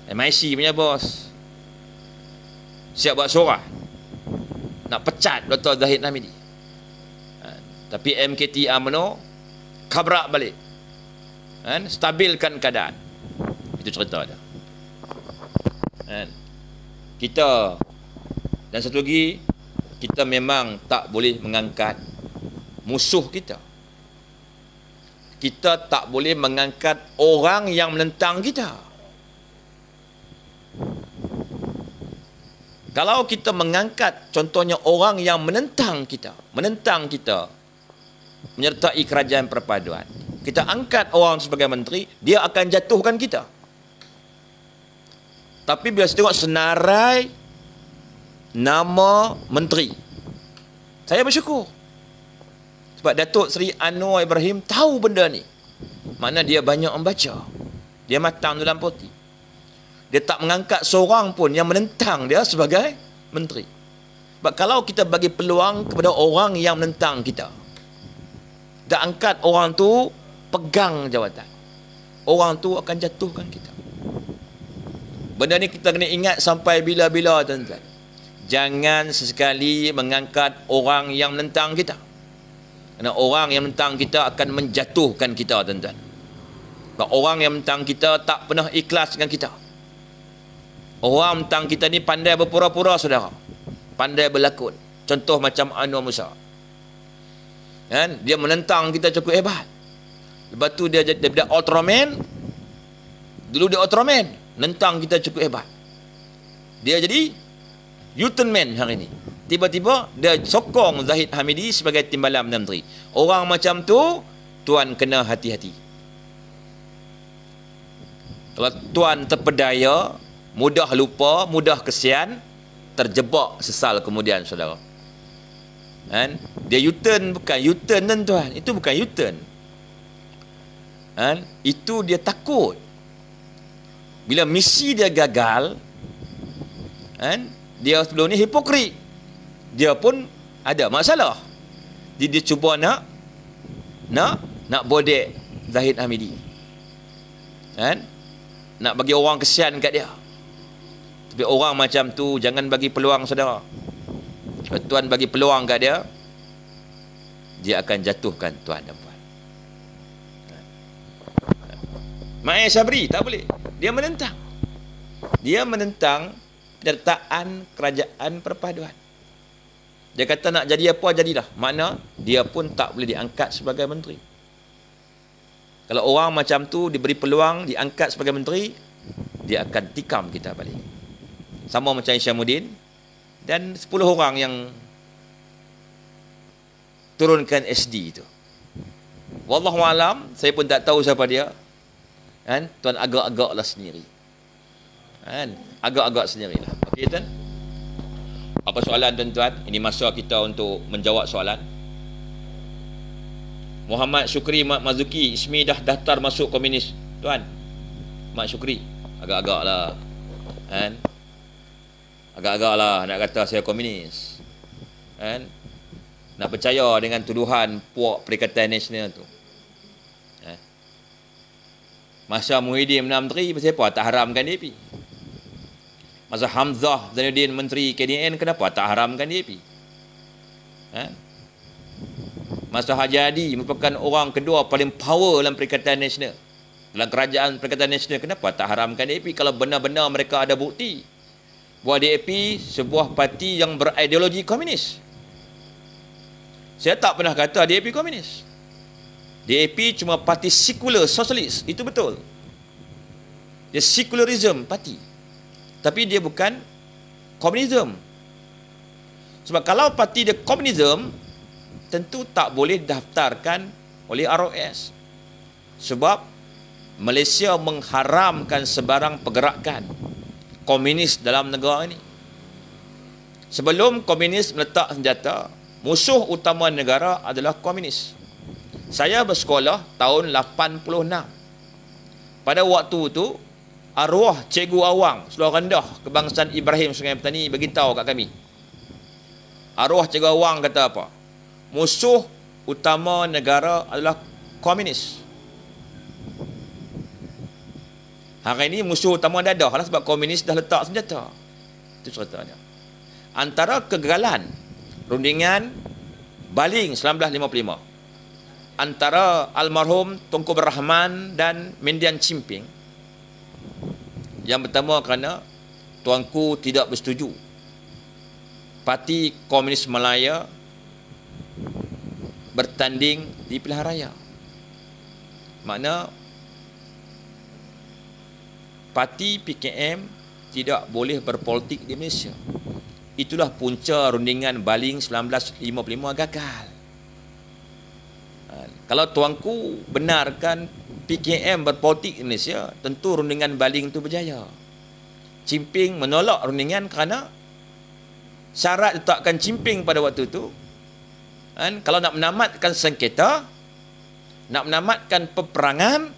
MIC punya bos, siap buat surah nak pecat Dr. Zahid Hamidi. Tapi MKT UMNO kabrak balik, stabilkan keadaan. Itu cerita dia. Kita, dan satu lagi, kita memang tak boleh mengangkat musuh kita. Kita tak boleh mengangkat orang yang menentang kita. Kalau kita mengangkat contohnya orang yang menentang kita menyertai kerajaan perpaduan, kita angkat orang sebagai menteri, dia akan jatuhkan kita. Tapi bila saya tengok senarai nama menteri, saya bersyukur. Sebab Datuk Seri Anwar Ibrahim tahu benda ni. Makna dia banyak membaca. Dia matang dalam politik. Dia tak mengangkat seorang pun yang menentang dia sebagai menteri. Sebab kalau kita bagi peluang kepada orang yang menentang kita, dan angkat orang tu pegang jawatan, orang tu akan jatuhkan kita. Benda ni kita kena ingat sampai bila-bila, tuan-tuan. Jangan sesekali mengangkat orang yang menentang kita. Kerana orang yang menentang kita akan menjatuhkan kita, tuan-tuan. Sebab orang yang menentang kita tak pernah ikhlas dengan kita. Orang menentang kita ni pandai berpura-pura, saudara. Pandai berlakon. Contoh macam Anwar Musa. Kan? Dia menentang kita cukup hebat. Lepas tu dia jadi daripada Ultraman. Dulu dia Ultraman, nentang kita cukup hebat. Dia jadi U-turn man hari ini. Tiba-tiba dia sokong Zahid Hamidi sebagai timbalan Perdana Menteri. Orang macam tu tuan kena hati-hati. Kalau tuan terpedaya, mudah lupa, mudah kesian, terjebak sesal kemudian, saudara. Kan? Dia U-turn, bukan U-turn, tuan. Itu bukan U-turn. Kan? Itu dia takut. Bila misi dia gagal, kan? Dia sebelum ni hipokrit. Dia pun ada masalah. Dia cuba nak bodek Zahid Hamidi. Kan? Nak bagi orang kesian kat dia. Tapi orang macam tu jangan bagi peluang, saudara. Kalau tuan bagi peluang kat dia, dia akan jatuhkan tuan dan puan. Mai Sabri tak boleh. Dia menentang. Dia menentang penyertaan kerajaan perpaduan. Dia kata nak jadi apa, jadilah. Makna dia pun tak boleh diangkat sebagai menteri. Kalau orang macam tu diberi peluang diangkat sebagai menteri, dia akan tikam kita balik. Sama macam Isyamuddin dan 10 orang yang turunkan SD itu. Wallahualam, saya pun tak tahu siapa dia. Kan? Tuan agak-agaklah sendiri. Kan? Agak-agak sendirilah. Okey, tuan? Apa soalan, tuan-tuan? Ini masa kita untuk menjawab soalan. Muhammad Syukri Mat Mazuki, Ismi dah daftar masuk komunis. Tuan, Mat Syukri, agak-agaklah. Kan? Agak-agaklah nak kata saya komunis. Kan? Nak percaya dengan tuduhan puak Perikatan Nasional tu. Masa Muhyiddin Menteri, siapa tak haramkan DAP? Masa Hamzah Zainuddin Menteri KDN, kenapa tak haramkan DAP? Ha? Masa Haji Hadi merupakan orang kedua paling power dalam Perikatan Nasional, dalam kerajaan Perikatan Nasional, kenapa tak haramkan DAP kalau benar-benar mereka ada bukti bahawa DAP sebuah parti yang berideologi komunis? Saya tak pernah kata DAP komunis. DAP cuma parti sekular sosialis, itu betul. Dia secularism parti. Tapi dia bukan komunism. Sebab kalau parti dia komunism, tentu tak boleh daftarkan oleh ROS. Sebab Malaysia mengharamkan sebarang pergerakan komunis dalam negara ini. Sebelum komunis meletak senjata, musuh utama negara adalah komunis. Saya bersekolah tahun 86. Pada waktu itu, arwah Cikgu Awang, Seluar Rendah Kebangsaan Ibrahim Sungai Petani beritahu kat kami. Arwah Cikgu Awang kata apa? Musuh utama negara adalah komunis. Hari ini musuh utama dah dah lah sebab komunis dah letak senjata. Itu ceritanya. Antara kegagalan rundingan Baling 1955 antara almarhum Tunku Berrahman dan Mendian Chimping, yang pertama kerana Tuanku tidak bersetuju Parti Komunis Malaya bertanding di pilihan raya. Makna parti PKM tidak boleh berpolitik di Malaysia. Itulah punca rundingan Baling 1955 gagal. Kalau tuanku benarkan PKM berpolitik di Malaysia, tentu rundingan Baling itu berjaya. Chimping menolak rundingan kerana syarat ditetapkan Chimping pada waktu itu, kan, kalau nak menamatkan sengketa, nak menamatkan peperangan,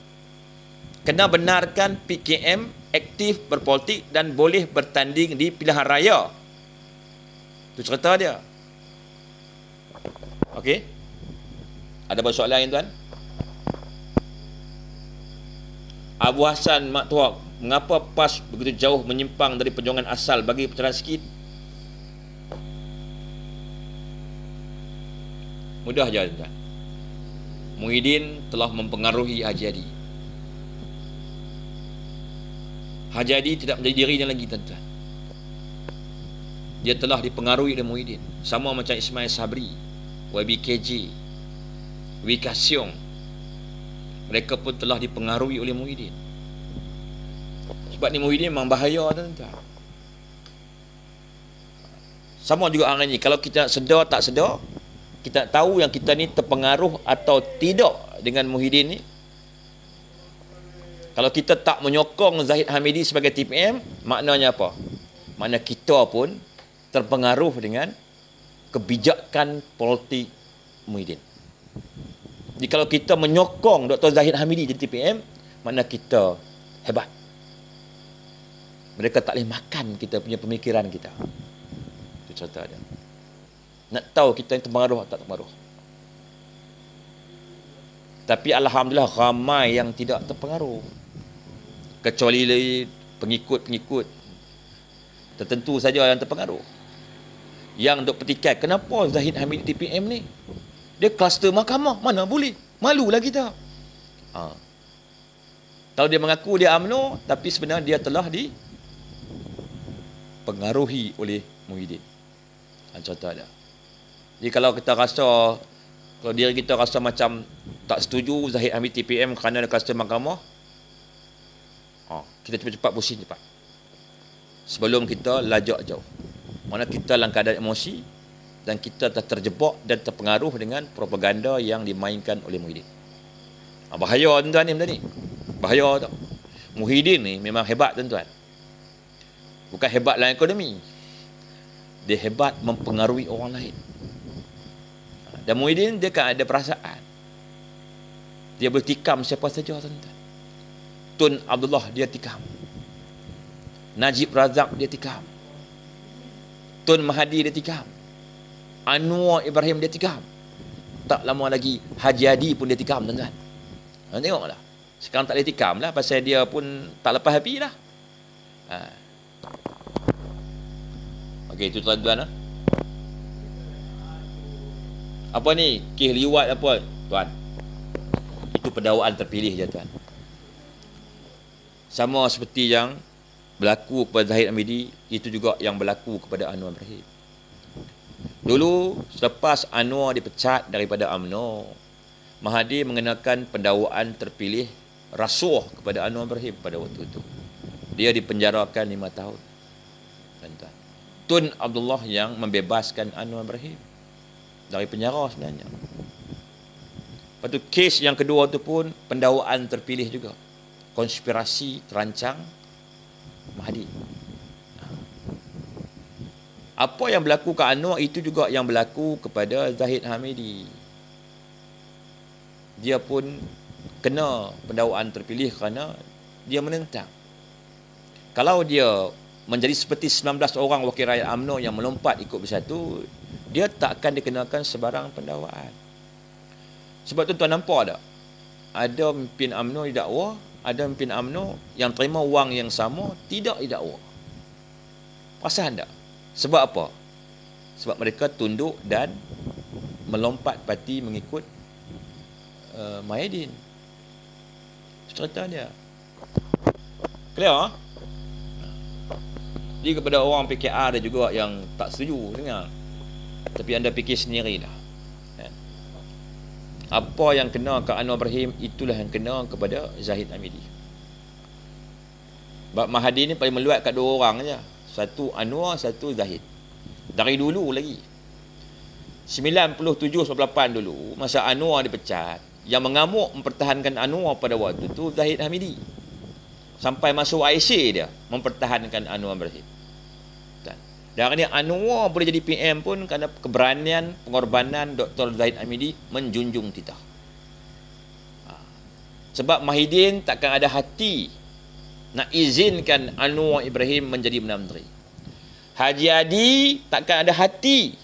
kena benarkan PKM aktif berpolitik dan boleh bertanding di pilihan raya. Itu cerita dia. Okey. Ada apa soalan lain, tuan? Abu Hassan Mat Tuak, mengapa PAS begitu jauh menyimpang dari perjuangan asal? Bagi pencerahan sikit. Mudah je, tuan. Muhyiddin telah mempengaruhi Haji Hadi. Haji Hadi tidak menjadi dirinya lagi, tuan-tuan. Dia telah dipengaruhi oleh Muhyiddin. Sama macam Ismail Sabri, YBKJ, Wika Siong. Mereka pun telah dipengaruhi oleh Muhyiddin. Sebab ni Muhyiddin memang bahaya, tuan-tuan. Sama juga hari ni, kalau kita sedar tak sedar, kita tahu yang kita ni terpengaruh atau tidak dengan Muhyiddin ni. Kalau kita tak menyokong Zahid Hamidi sebagai TPM, maknanya apa? Makna kita pun terpengaruh dengan kebijakan politik Muhyiddin. Jadi kalau kita menyokong Dr. Zahid Hamidi jadi TPM, makna kita hebat. Mereka tak boleh makan kita punya pemikiran kita. Itu contoh dia. Nak tahu kita yang terpengaruh atau tak terpengaruh. Tapi alhamdulillah ramai yang tidak terpengaruh. Kecuali pengikut-pengikut tertentu saja yang terpengaruh. Yang duk petikai, kenapa Zahid Hamid TPM ni? Dia kluster mahkamah, mana boleh? Malulah kita. Kalau dia mengaku dia UMNO, tapi sebenarnya dia telah dipengaruhi oleh Muhyiddin. Contoh ada. Jadi kalau kita rasa, kalau diri kita rasa macam tak setuju Zahid Hamid TPM kerana ada kluster mahkamah, kita cepat-cepat pusing cepat. Sebelum kita lajak jauh. Mana kita dalam keadaan emosi dan kita terjebak dan terpengaruh dengan propaganda yang dimainkan oleh Muhyiddin. Bahaya tuan-tuan ni benda ni. Bahaya tau. Muhyiddin ni memang hebat tuan-tuan. Bukan hebat dalam ekonomi. Dia hebat mempengaruhi orang lain. Dan Muhyiddin dia kan ada perasaan. Dia boleh tikam siapa saja tuan-tuan. Tun Abdullah dia tikam. Najib Razak dia tikam. Tun Mahathir dia tikam. Anwar Ibrahim dia tikam. Tak lama lagi Haji Hadi pun dia tikam tuan-tuan. Tengoklah. Sekarang tak boleh tikam lah pasal dia pun tak lepas happy lah. Okey, itu tuan-tuan lah. Apa ni? Kes liwat apa? Tuan. Itu pendakwaan terpilih je tuan. Sama seperti yang berlaku kepada Zahid Hamidi, itu juga yang berlaku kepada Anwar Ibrahim. Dulu selepas Anwar dipecat daripada UMNO, Mahathir mengenakan pendakwaan terpilih rasuah kepada Anwar Ibrahim pada waktu itu. Dia dipenjarakan 5 tahun. Tun Abdullah yang membebaskan Anwar Ibrahim dari penjara sebenarnya. Lepas tu kes yang kedua tu pun pendakwaan terpilih juga. Konspirasi terancang Mahathir. Apa yang berlaku ke Anwar itu juga yang berlaku kepada Zahid Hamidi. Dia pun kena pendakwaan terpilih kerana dia menentang. Kalau dia menjadi seperti 19 orang wakil rakyat UMNO yang melompat ikut bersatu, dia tak akan dikenakan sebarang pendakwaan. Sebab tu tuan nampak tak? Ada pemimpin UMNO didakwa, ada pemimpin UMNO yang terima wang yang sama tidak didakwa. Perasan tak? Sebab apa? Sebab mereka tunduk dan melompat parti mengikut Muhyiddin. Cerita dia. Clear? Jadi kepada orang PKR ada juga yang tak setuju dengar. Tapi anda fikir sendiri dah. Apa yang kena ke Anwar Ibrahim, itulah yang kena kepada Zahid Hamidi. Sebab Mahathir ni paling meluat kat 2 orang saja. Satu Anwar, satu Zahid. Dari dulu lagi. 97-98 dulu, masa Anwar dipecat, yang mengamuk mempertahankan Anwar pada waktu tu Zahid Hamidi. Sampai masuk IC dia mempertahankan Anwar Ibrahim. Dan ni Anwar boleh jadi PM pun kerana keberanian, pengorbanan Dr. Zahid Hamidi menjunjung titah. Sebab Muhyiddin takkan ada hati nak izinkan Anwar Ibrahim menjadi Perdana Menteri. Haji Hadi takkan ada hati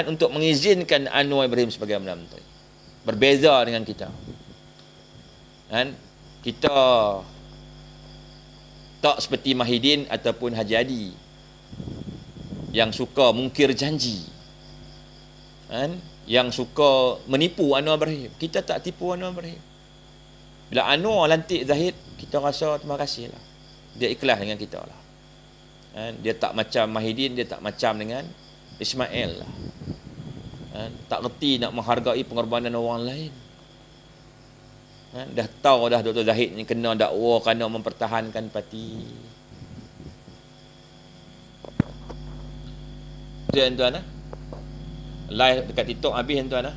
untuk mengizinkan Anwar Ibrahim sebagai Perdana Menteri. Berbeza dengan kita. kita tak seperti Mahidin ataupun Haji Adi yang suka mungkir janji, kan? Yang suka menipu Anwar Ibrahim. Kita tak tipu Anwar Ibrahim. Bila Anwar lantik Zahid, kita rasa terima kasih lah. Dia ikhlas dengan kita lah. Kan? Dia tak macam Mahidin, dia tak macam dengan Ismail lah. Kan? Tak reti nak menghargai pengorbanan orang lain. Kan? Dah tahu dah Dr. Zahid ni kena dakwa kerana mempertahankan parti. Tuan-tuan lah. Live dekat TikTok habis tuan lah.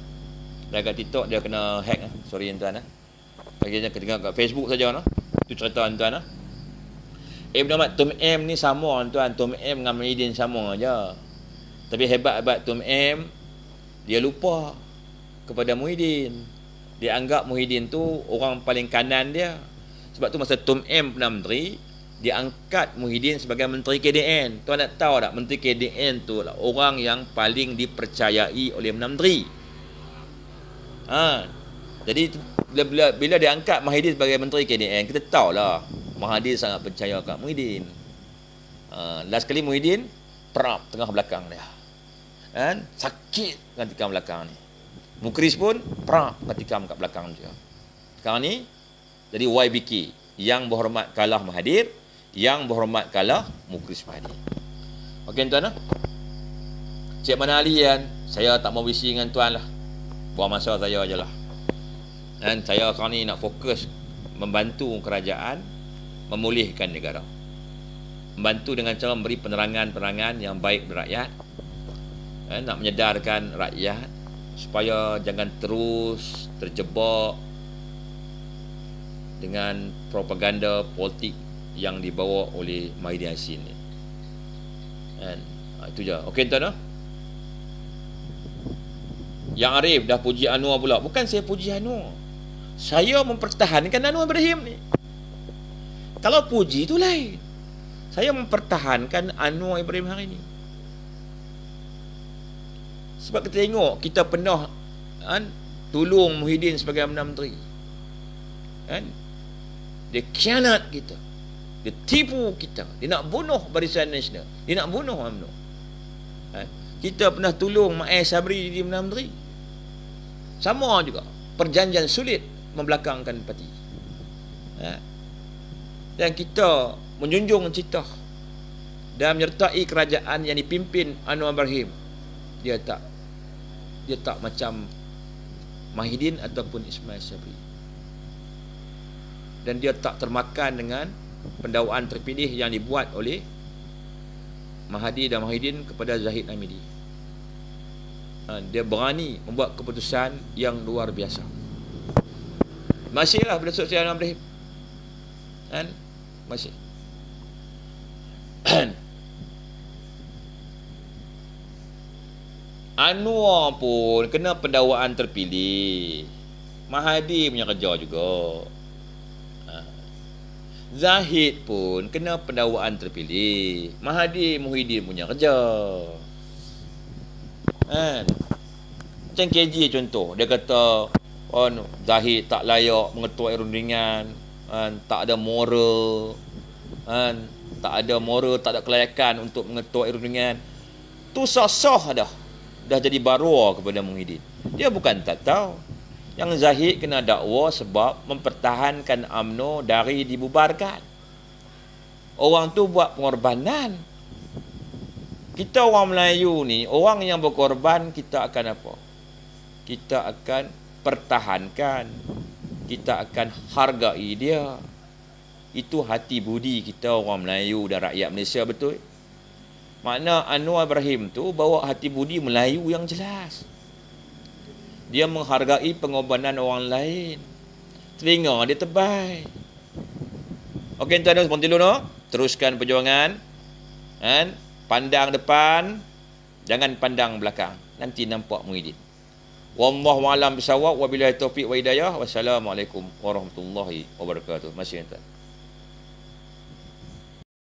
Live dekat TikTok dia kena hack lah. Sorry tuan lah. Bagi dia tengok kat Facebook saja lah. Itu cerita tuan lah. Ibn Ahmad Tum M ni sama tuan. Tum M dengan Mahidin sama aja. Tapi hebat-hebat Tum M, dia lupa kepada Muhyiddin. Dia anggap Muhyiddin tu orang paling kanan dia. Sebab tu masa Tum M Perdana Menteri, dia angkat Muhyiddin sebagai Menteri KDN. Tuan nak tahu tak, Menteri KDN tu lah orang yang paling dipercayai oleh Perdana Menteri. Jadi bila dia angkat Muhyiddin sebagai Menteri KDN, kita tahulah Mahathir sangat percaya kat Muhyiddin. Last kali Muhyiddin perap tengah belakang dia. Kan? Sakit dengan tikam belakang ni. Mukris pun perap dengan tikam kat belakang dia. Sekarang ni jadi YBK, yang berhormat kalah Mahathir, yang berhormat kalah Mukris Mahathir. Okey tuan lah. Cik Mana Ali kan, saya tak mau bisi dengan tuan lah. Buang masa saya je lah. Dan saya sekarang ni nak fokus membantu kerajaan memulihkan negara. Membantu dengan cara memberi penerangan-penerangan yang baik kepada rakyat. Nak menyedarkan rakyat supaya jangan terus terjebak dengan propaganda politik yang dibawa oleh Mahidin Yassin ni. Itu je. Okey tuan. Yang Arif dah puji Anwar pula. Bukan saya puji Anwar. Saya mempertahankan Anwar Ibrahim ni. Kalau puji itu lain. Saya mempertahankan Anwar Ibrahim hari ini. Sebab kita tengok, kita pernah tolong Muhyiddin sebagai Perdana Menteri. Dia khianat kita. Dia tipu kita. Dia nak bunuh Barisan Nasional. Dia nak bunuh UMNO. Kita pernah tolong Ma'ai Sabri di Perdana Menteri. Sama juga. Perjanjian sulit membelakangkan parti. Dan kita menjunjung cita dan menyertai kerajaan yang dipimpin Anwar Ibrahim. Dia tak macam Mahidin ataupun Ismail Sabri. Dan dia tak termakan dengan pendakwaan terpilih yang dibuat oleh Mahathir dan Mahidin kepada Zahid Hamidi. Dia berani membuat keputusan yang luar biasa. Masihlah pada Sosial Anwar Ibrahim. Masih. Anwar pun kena pendakwaan terpilih. Mahathir punya kerja juga. Zahid pun kena pendakwaan terpilih. Mahathir Muhyiddin punya kerja. Macam KJ contoh, dia kata Zahid tak layak mengetua perundingan, tak ada moral, tak ada kelayakan untuk mengetua perundingan. Tu sah-sah dah jadi baruah kepada Muhyiddin. Dia bukan tak tahu yang Zahid kena dakwa sebab mempertahankan UMNO dari dibubarkan. Orang tu buat pengorbanan. Kita orang Melayu ni, orang yang berkorban, kita akan apa? Kita akan pertahankan. Kita akan hargai dia. Itu hati budi kita orang Melayu dan rakyat Malaysia, betul? Makna Anwar Ibrahim tu bawa hati budi Melayu yang jelas. Dia menghargai pengorbanan orang lain. Telinga dia tebal. Okey tuan-tuan, seperti dulu, teruskan perjuangan. Pandang depan, jangan pandang belakang. Nanti nampak Muhyiddin. Wallahu a'lam bisawab, wabillahi taufiq wa hidayah. Wassalamualaikum warahmatullahi wabarakatuh. Masih tuan.